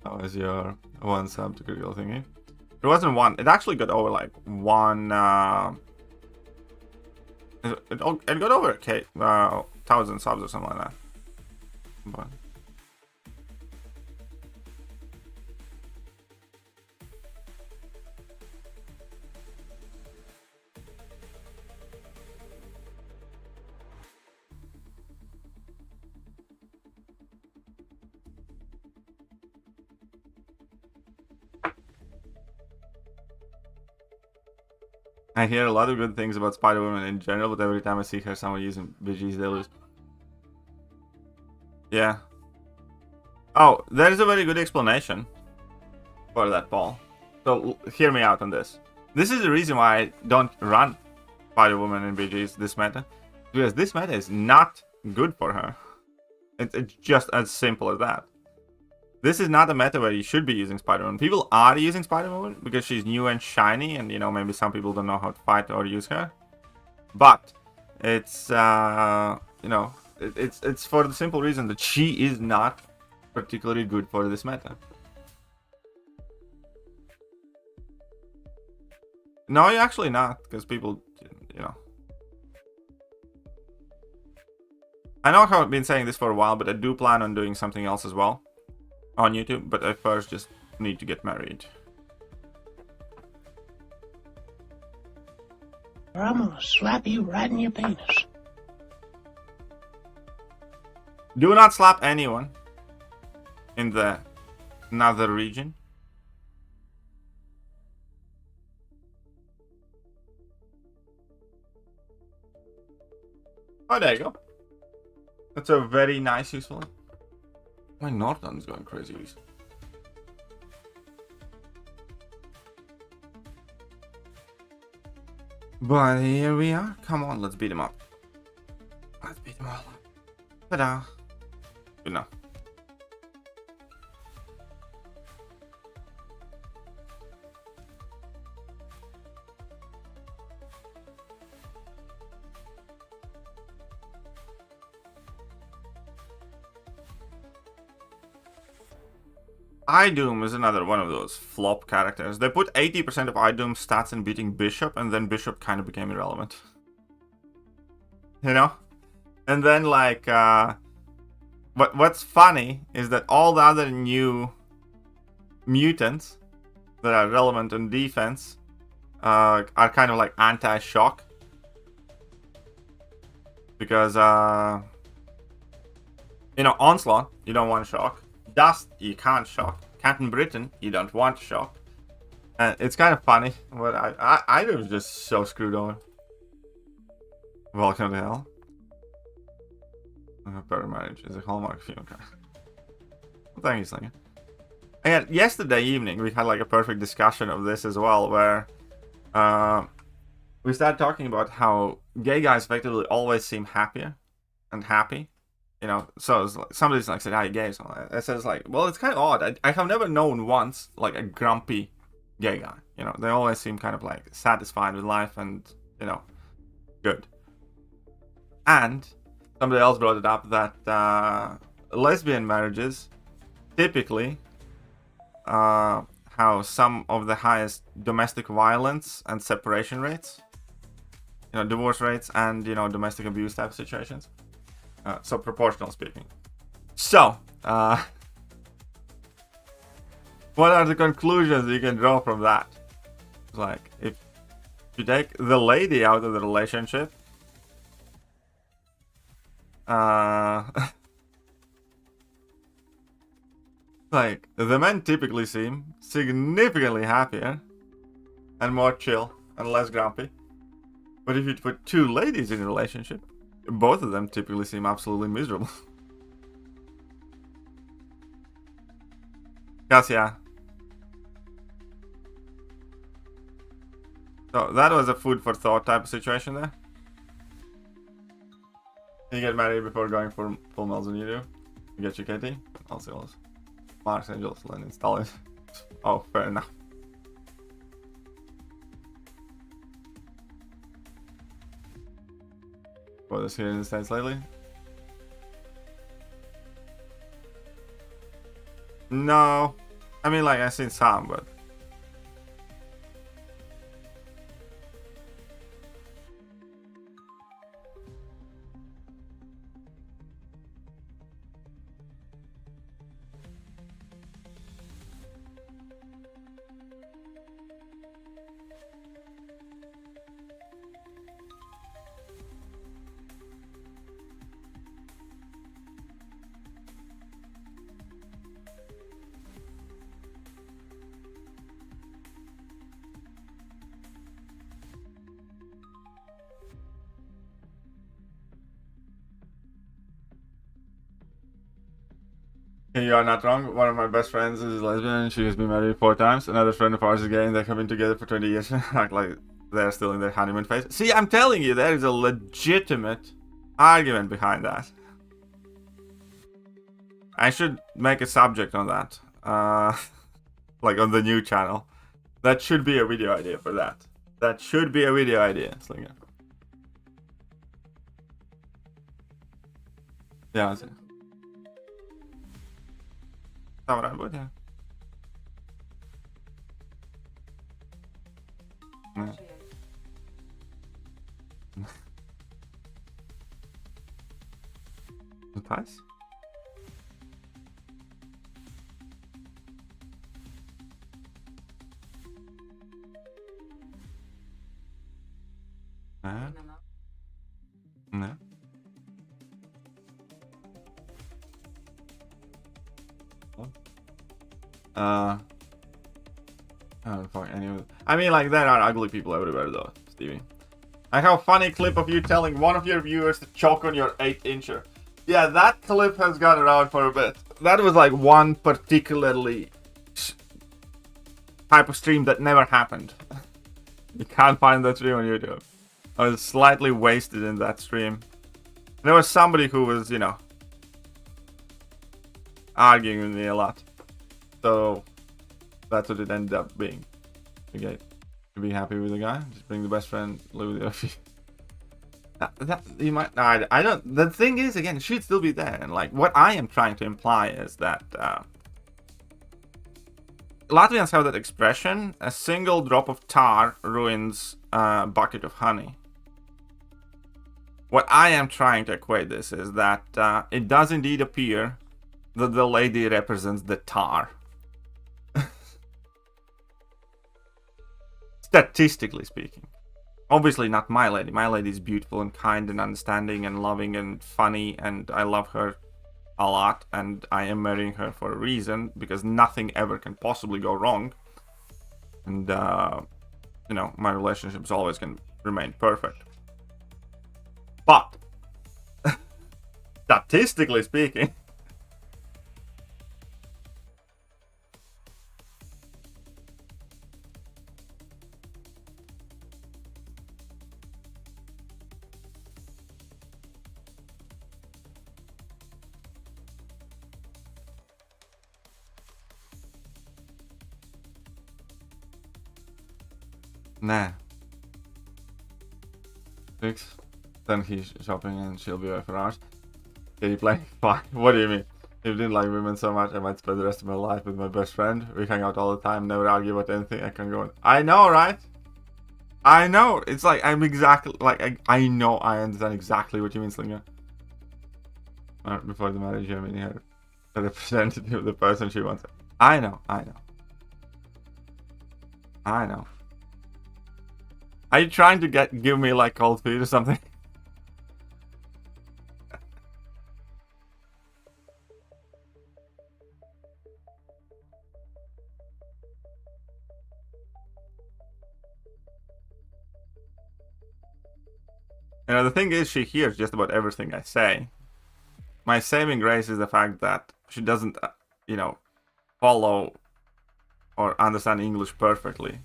How was your one sub to critical thingy? It wasn't one. It actually got over like one It got over 1,000 subs or something like that. But I hear a lot of good things about Spider-Woman in general, but every time I see her someone using BGs, they lose. Yeah. Oh, there is a very good explanation for that, Paul. So hear me out on this. This is the reason why I don't run Spider-Woman in BGs this meta, because this meta is not good for her. It's just as simple as that. This is not a meta where you should be using Spider-Woman. People are using Spider-Woman because she's new and shiny, and you know, maybe some people don't know how to fight or use her. But it's you know, it's for the simple reason that she is not particularly good for this meta. No, you're actually not, because people, you know. I know I've been saying this for a while, but I do plan on doing something else as well on YouTube, but I first just need to get married. Or I'm gonna slap you right in your penis. Do not slap anyone in the nether region. Oh, there you go. That's a very nice useful one. My Norton's going crazy recently. But here we are. Come on, let's beat him up. Let's beat them all up. Ta-da. Good enough. idont is another one of those flop characters. They put 80% of idont stats in beating Bishop, and then Bishop kind of became irrelevant. You know? And then, like, what's funny is that all the other new mutants that are relevant in defense are kind of like anti-shock. Because, you know, Onslaught, you don't want shock. Dust, you can't shock. Captain Britain, you don't want shock. And it's kind of funny, but I was just so screwed over. Welcome to hell. Better marriage is a hallmark of youcan. Well, thank you, Slinger. And yesterday evening, we had like a perfect discussion of this as well, where we started talking about how gay guys effectively always seem happier and happy. You know, so it's like, somebody's like said, "Hi, gay." So I said, "It's like, well, it's kind of odd. I have never known once like a grumpy gay guy. You know, they always seem kind of like satisfied with life and, you know, good." And somebody else brought it up that lesbian marriages typically have some of the highest domestic violence and separation rates, you know, divorce rates, and, you know, domestic abuse type situations. So proportional speaking. So, what are the conclusions you can draw from that? Like, if you take the lady out of the relationship, like, the men typically seem significantly happier and more chill and less grumpy. But if you put two ladies in a relationship, both of them typically seem absolutely miserable. Yes, yeah. So that was a food for thought type of situation there. You get married before going for full meals than you do. You get your KT. I'll see all this. Marks, Angels, Lenin, Stalin. Oh, fair enough. For this here in the States lately? No. I mean, like, I've seen some, but... You are not wrong. One of my best friends is lesbian. She has been married 4 times. Another friend of ours is gay, and they have been together for 20 years. like they're still in their honeymoon phase. See, I'm telling you, there is a legitimate argument behind that. I should make a subject on that. Like on the new channel. That should be a video idea for that. That should be a video idea. Slinger. Yeah, that's it. That's what I would, yeah. Yeah. Nice. No. Oh, fuck, anyway. I mean, like, there are ugly people everywhere, though, Stevie. I have a funny clip of you telling one of your viewers to choke on your 8-incher. Yeah, that clip has gone around for a bit. That was, like, one particularly type of stream that never happened. You can't find that stream on YouTube. I was slightly wasted in that stream. There was somebody who was, you know, arguing with me a lot. So that's what it ended up being. Okay, to be happy with the guy, just bring the best friend, live with you. That you might. I don't. The thing is, again, she'd still be there, and like what I am trying to imply is that Latvians have that expression: a single drop of tar ruins a bucket of honey. What I am trying to equate this is that it does indeed appear that the lady represents the tar. Statistically speaking. Obviously not my lady. My lady is beautiful and kind and understanding and loving and funny, and I love her a lot, and I am marrying her for a reason, because nothing ever can possibly go wrong. And, you know, my relationships always can remain perfect. But, statistically speaking, nah. 6. Then he's shopping and she'll be away for hours. Can you play? Fine. What do you mean? If you didn't like women so much, I might spend the rest of my life with my best friend. We hang out all the time, never argue about anything. I can go on. I know, right? I know. It's like I'm exactly like I know. I understand exactly what you mean, Slinger. Before the marriage, I mean, her a representative of the person she wants. I know. I know. I know. Are you trying to give me like cold feet or something? You know, the thing is, she hears just about everything I say. My saving grace is the fact that she doesn't, you know, follow or understand English perfectly.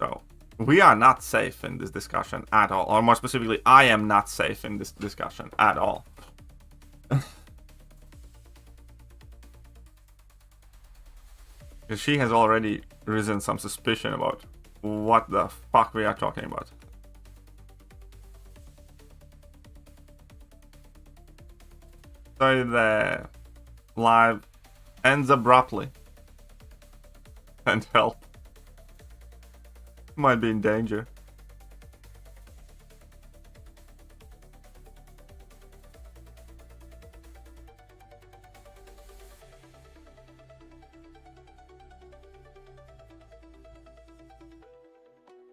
So, we are not safe in this discussion at all. Or more specifically, I am not safe in this discussion at all. Because she has already risen some suspicion about what the fuck we are talking about. So the live ends abruptly. And help. Might be in danger.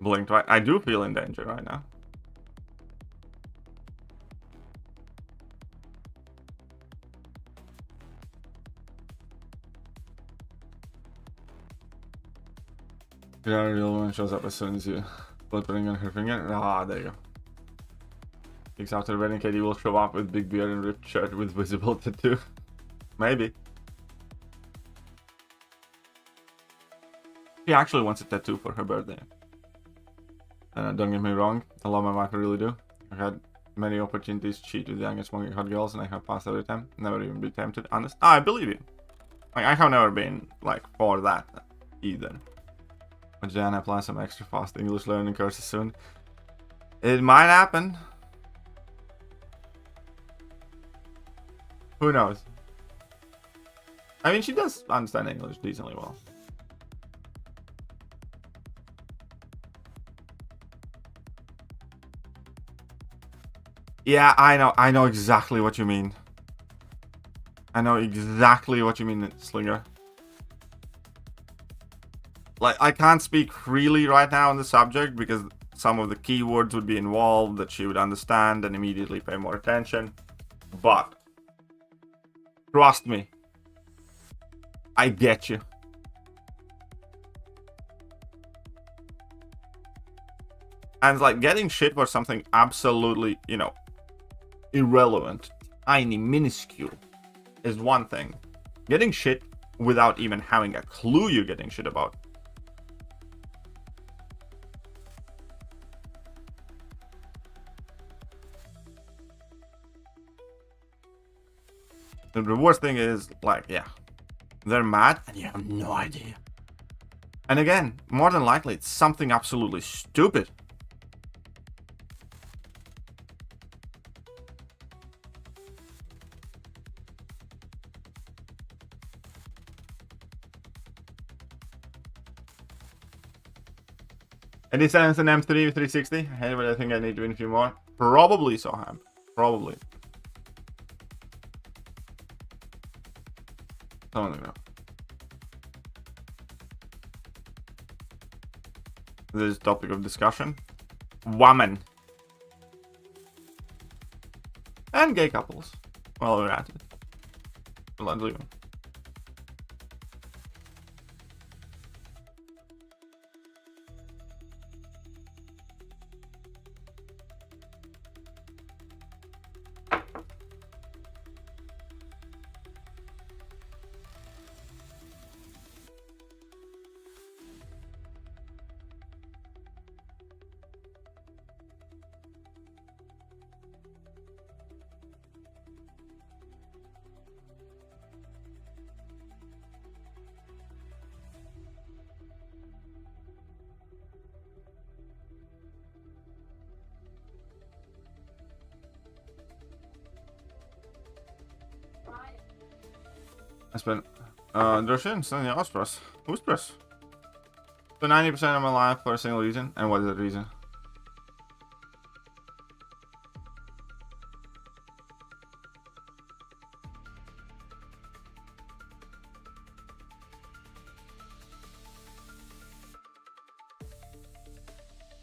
Blink twice. I do feel in danger right now. Yeah, a real one shows up as soon as you put ring on her finger. Ah, there you go. Weeks after the wedding, Katie will show up with big beard and ripped shirt with visible tattoo. Maybe. She actually wants a tattoo for her birthday. Don't get me wrong, I love my wife, I really do. I've had many opportunities to cheat with young and smoking hot girls, and I have passed every time. Never even been tempted. Honest. I believe you. Like, I have never been, like, for that either. But Jan applies some extra fast English learning courses soon. It might happen. Who knows? I mean, she does understand English decently well. Yeah, I know exactly what you mean. I know exactly what you mean, Slinger. Like, I can't speak freely right now on the subject because some of the keywords would be involved that she would understand and immediately pay more attention. But trust me, I get you. And like, getting shit for something absolutely, you know, irrelevant, tiny, minuscule is one thing. Getting shit without even having a clue you're getting shit about. The worst thing is, like, yeah, they're mad and you have no idea. And again, more than likely, it's something absolutely stupid. Any sense an M3 360? Hey, but I think I need to win a few more. Probably so, Ham. Probably. Something like that. This is topic of discussion. Women. And gay couples. Well, we're at it. Let's leave them. I spent Droshin, the Ospress. Who's press? So 90% of my life for a single reason, and what is that reason?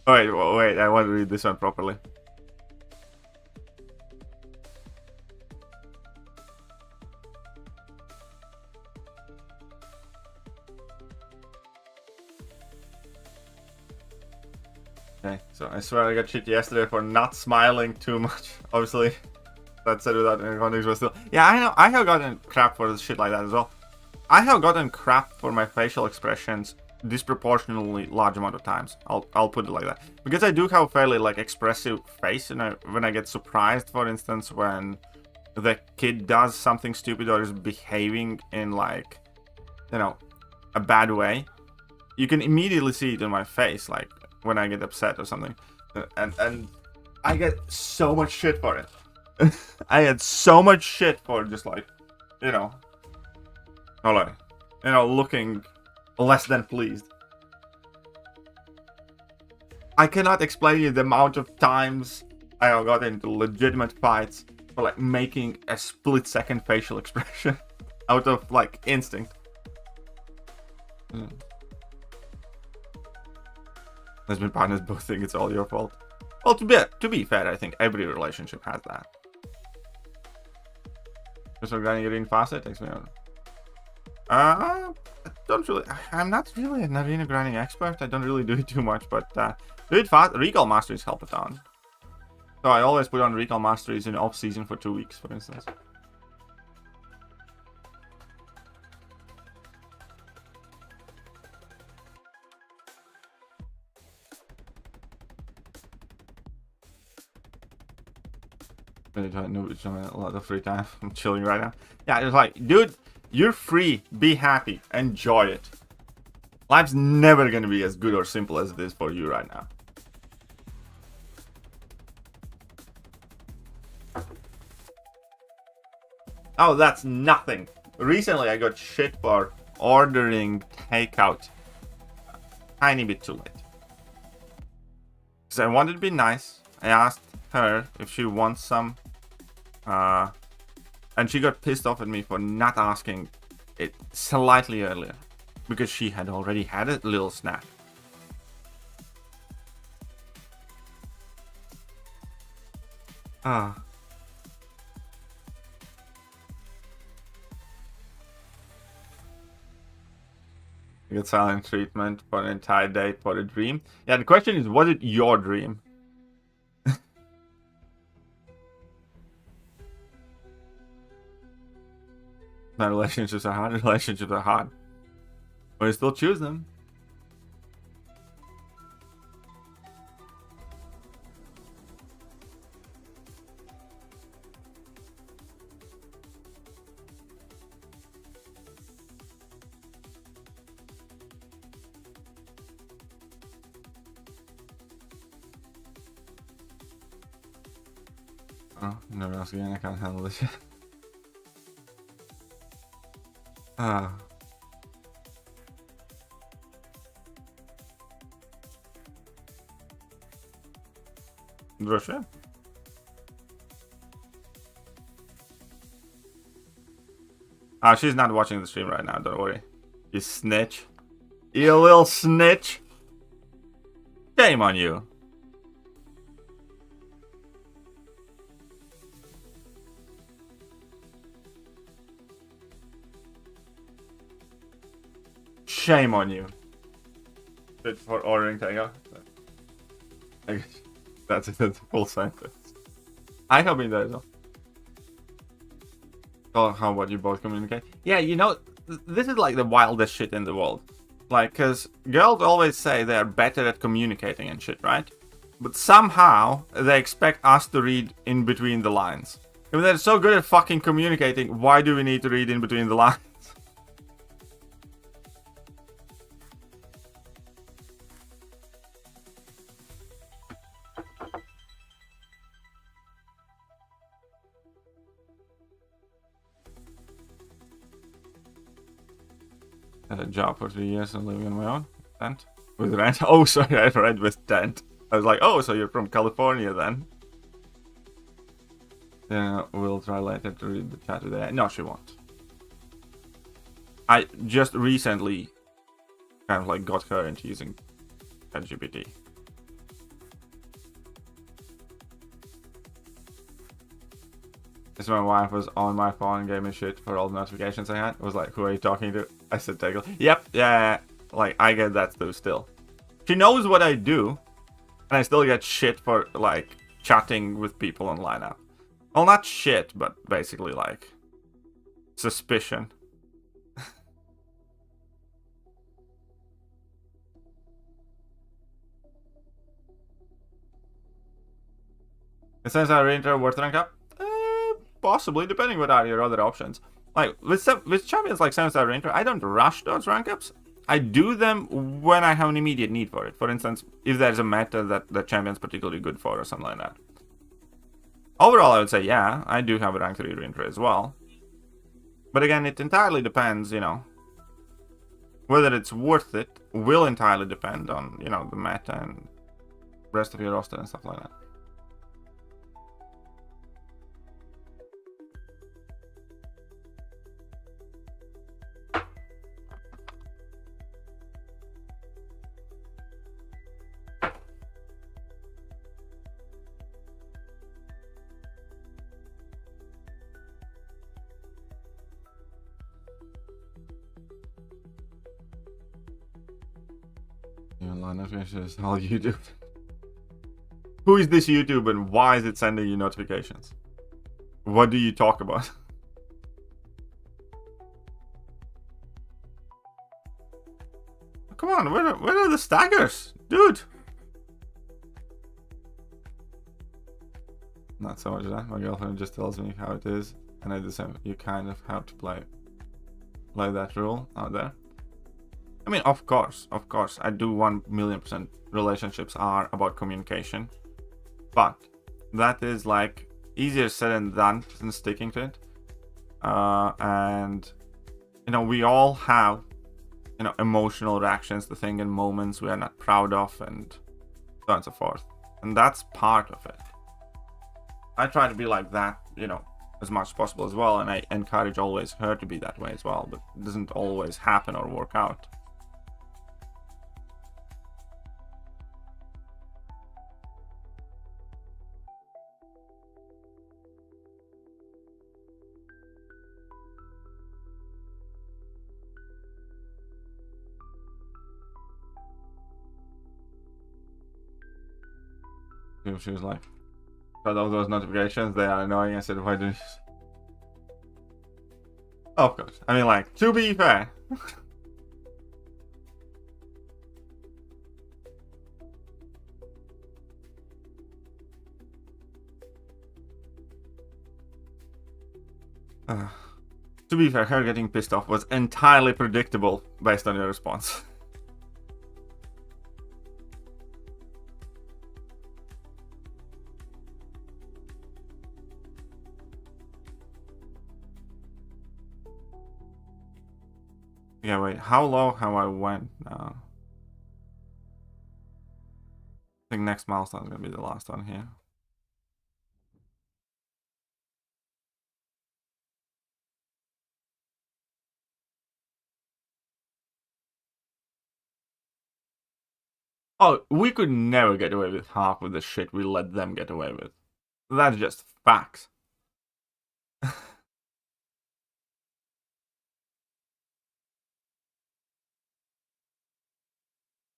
Wait, I want to read this one properly. Okay, so I swear I got shit yesterday for not smiling too much. Obviously, that said without any context, but still. Yeah, I know, I have gotten crap for shit like that as well. I have gotten crap for my facial expressions disproportionately large amount of times. I'll put it like that. Because I do have a fairly, like, expressive face, and when I get surprised, for instance, when the kid does something stupid or is behaving in, like, you know, a bad way, you can immediately see it in my face, like, when I get upset or something. And I get so much shit for it. I had so much shit for just, like, you know, looking less than pleased. I cannot explain you the amount of times I have got into legitimate fights for, like, making a split-second facial expression out of, like, instinct. There's been partners both think it's all your fault. Well, to be fair, I think every relationship has that. Just for grinding it in faster, it takes me out. I'm not really an arena grinding expert. I don't really do it too much, but do it fast. Recall masteries help a ton. So I always put on recall masteries in off season for 2 weeks, for instance. Really trying to enjoy a lot of free time. I'm chilling right now. Yeah, it's like, dude, you're free. Be happy. Enjoy it. Life's never gonna be as good or simple as it is for you right now. Oh, that's nothing. Recently, I got shit for ordering takeout a tiny bit too late. Because I wanted to be nice. I asked her if she wants some. And she got pissed off at me for not asking it slightly earlier. Because she had already had a little snack. Ah. You get silent treatment for an entire day for a dream. Yeah, the question is, was it your dream? My relationships are hard. Relationships are hard. But I still choose them. Oh, never else again. I can't handle this shit. Ah. Russia? Ah, she's not watching the stream right now, don't worry. You snitch. You little snitch. Shame on you. Shame on you. Good for ordering takeout. I guess that's it. That's a full sentence. I have been there as well. Oh, how about you both communicate? Yeah, you know, this is like the wildest shit in the world. Like, cause girls always say they're better at communicating and shit, right? But somehow they expect us to read in between the lines. If they're so good at fucking communicating, why do we need to read in between the lines? Had a job for 3 years and living on my own. Tent. With rent. Oh, sorry, I read with tent. I was like, oh, so you're from California then. Yeah, we'll try later to read the chat today. No, she won't. I just recently kind of like got her into using ChatGPT. This my wife was on my phone and gave me shit for all the notifications I had. It was like, who are you talking to? I said, Tegel. Yep, yeah. Like, I get that too still. She knows what I do. And I still get shit for, like, chatting with people online now. Well, not shit, but basically, like, suspicion. It says I re-enter worth rank up? Possibly, depending what are your other options. Like, with champions like 7-star re-enter, I don't rush those rank ups. I do them when I have an immediate need for it. For instance, if there's a meta that the champion's particularly good for or something like that. Overall, I would say, yeah, I do have a rank 3 re-enter as well. But again, it entirely depends, you know. Whether it's worth it will entirely depend on, you know, the meta and rest of your roster and stuff like that. Notifications, all YouTube. Who is this YouTube and why is it sending you notifications? What do you talk about? Come on, where are the staggers? Dude! Not so much that. My girlfriend just tells me how it is, and I do the same. You kind of have to play that rule out there. I mean, of course, I do 1,000,000% relationships are about communication, but that is like easier said than done than sticking to it. And you know, we all have, you know, emotional reactions to things and moments we are not proud of, and so on and so forth. And that's part of it. I try to be like that, you know, as much as possible as well, and I encourage always her to be that way as well, but it doesn't always happen or work out. She was like, "But all those notifications, they are annoying." I said, "Why do you?" Oh, of course. I mean, like, to be fair. To be fair, her getting pissed off was entirely predictable based on your response. Yeah, wait, how low have I went now? I think next milestone is going to be the last one here. Oh, we could never get away with half of the shit we let them get away with. That's just facts.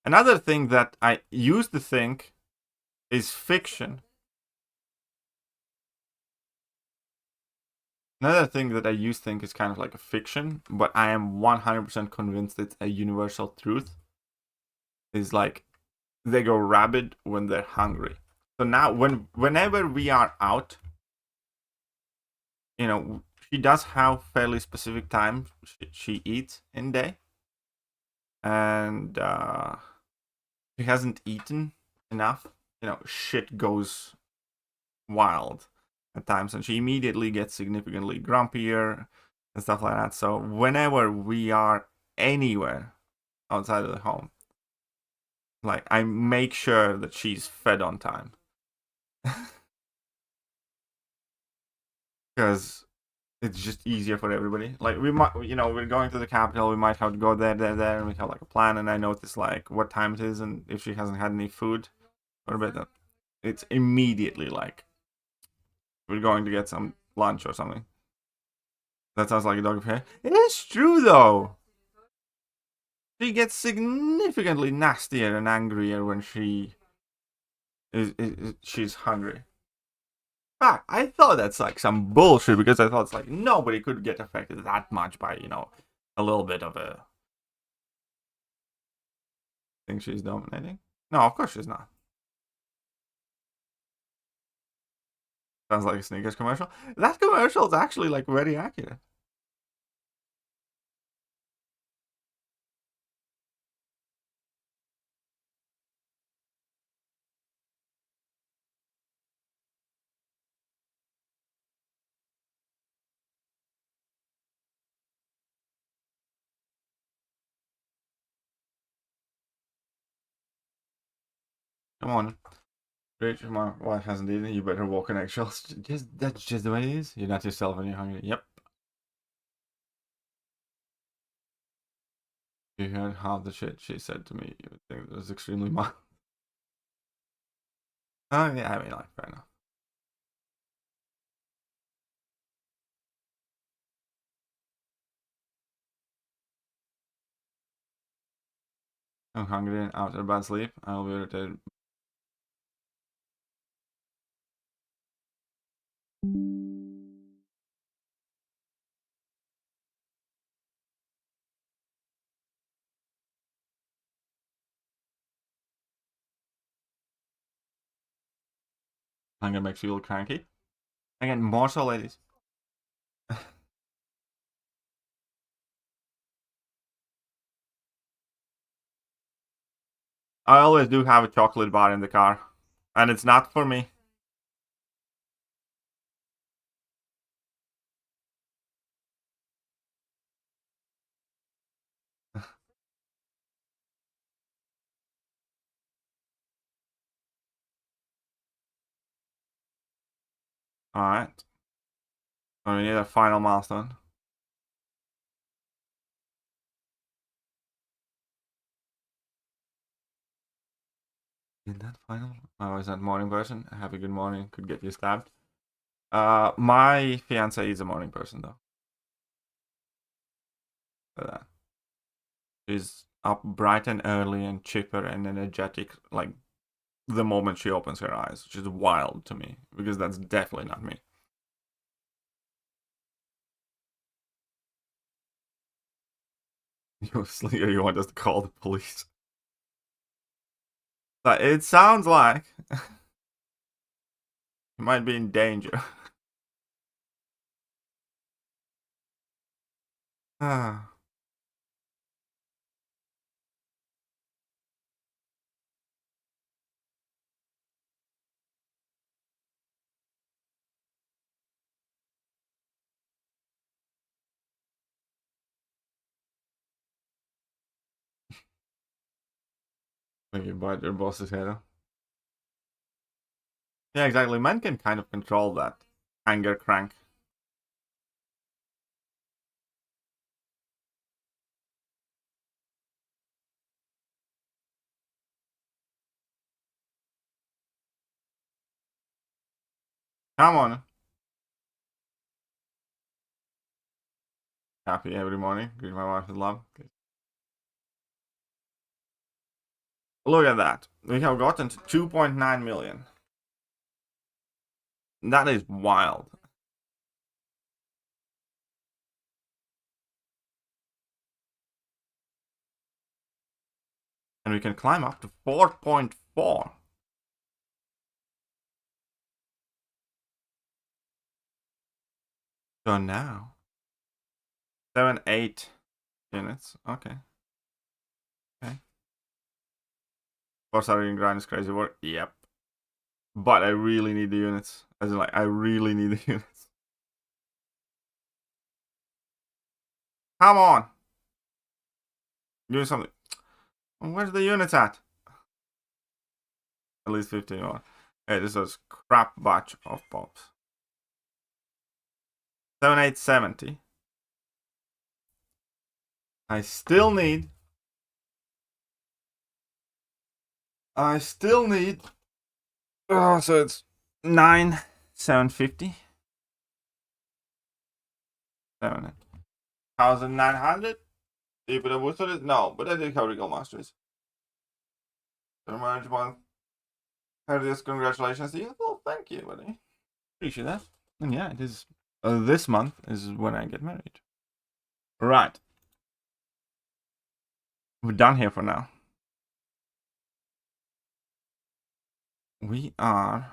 Another thing that I used to think is fiction. Another thing that I used to think is kind of like a fiction, but I am 100% convinced it's a universal truth, is like they go rabid when they're hungry. So now whenever we are out, you know, she does have fairly specific times she eats in day. And she hasn't eaten enough, you know, shit goes wild at times, and she immediately gets significantly grumpier and stuff like that. So whenever we are anywhere outside of the home, like, I make sure that she's fed on time. Because it's just easier for everybody. Like, we might, you know, we're going to the capital, we might have to go there, and we have like a plan, and I notice like what time it is, and if she hasn't had any food or a bit, it's immediately like, we're going to get some lunch or something. That sounds like a dog of hair. It is true though. She gets significantly nastier and angrier when she's hungry. Ah, I thought that's like some bullshit, because I thought it's like nobody could get affected that much by, you know, a little bit of a thing she's dominating. No, of course she's not. Sounds like a sneakers commercial. That commercial is actually like very accurate. Come on. Rich, my wife hasn't eaten. You better walk on eggshells. That's just the way it is. You're not yourself when you're hungry. Yep. You heard half the shit she said to me. You would think it was extremely mild. Oh yeah, I mean, like, fair enough. I'm hungry and after a bad sleep, I'll be irritated. Hunger makes you a little cranky. Again, more so, ladies. I always do have a chocolate bar in the car. And it's not for me. Alright. So we need a final milestone. In that final? Oh, is that morning person? Have a good morning. Could get you stabbed. My fiance is a morning person, though. Look at that. She's up bright and early and chipper and energetic, like, the moment she opens her eyes, which is wild to me, because that's definitely not me. You want us to call the police? But it sounds like you might be in danger. Ah. Like you bite your boss's head off. Yeah, exactly. Men can kind of control that anger crank. Come on. Happy every morning. Greet my wife with love. Good. Look at that. We have gotten to 2.9 million. That is wild. And we can climb up to 4.4. So now 8 units. Okay. Okay. 4-star grind is crazy work. Yep. But I really need the units. As in, like, I really need the units. Come on. Do something. Where's the units at? At least 15 more. Hey, this is crap batch of pops. 7870. I still need. Oh, so it's 9,750. 7,900. If it was it, no, but I did have Regal Masters. The marriage month. This, congratulations to you. Well, thank you, buddy. Appreciate that. And yeah, it is. This month is when I get married. Right. We're done here for now. We are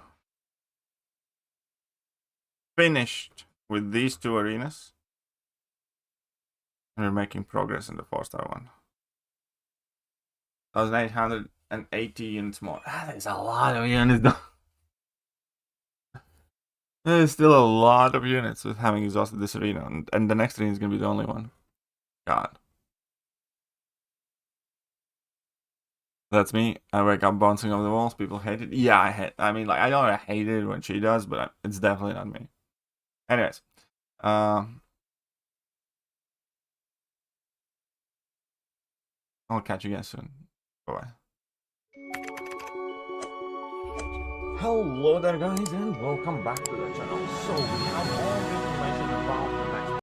finished with these 2 arenas. And we're making progress in the 4-star one. 1,880 units more. That is a lot of units, though. There's still a lot of units with having exhausted this arena. And the next arena is going to be the only one. God. That's me. I wake up bouncing off the walls. People hate it. Yeah, I mean, like, I don't hate it when she does, but it's definitely not me. Anyways. I'll catch you guys soon. Bye-bye. Hello there, guys, and welcome back to the channel. So we have all the information about the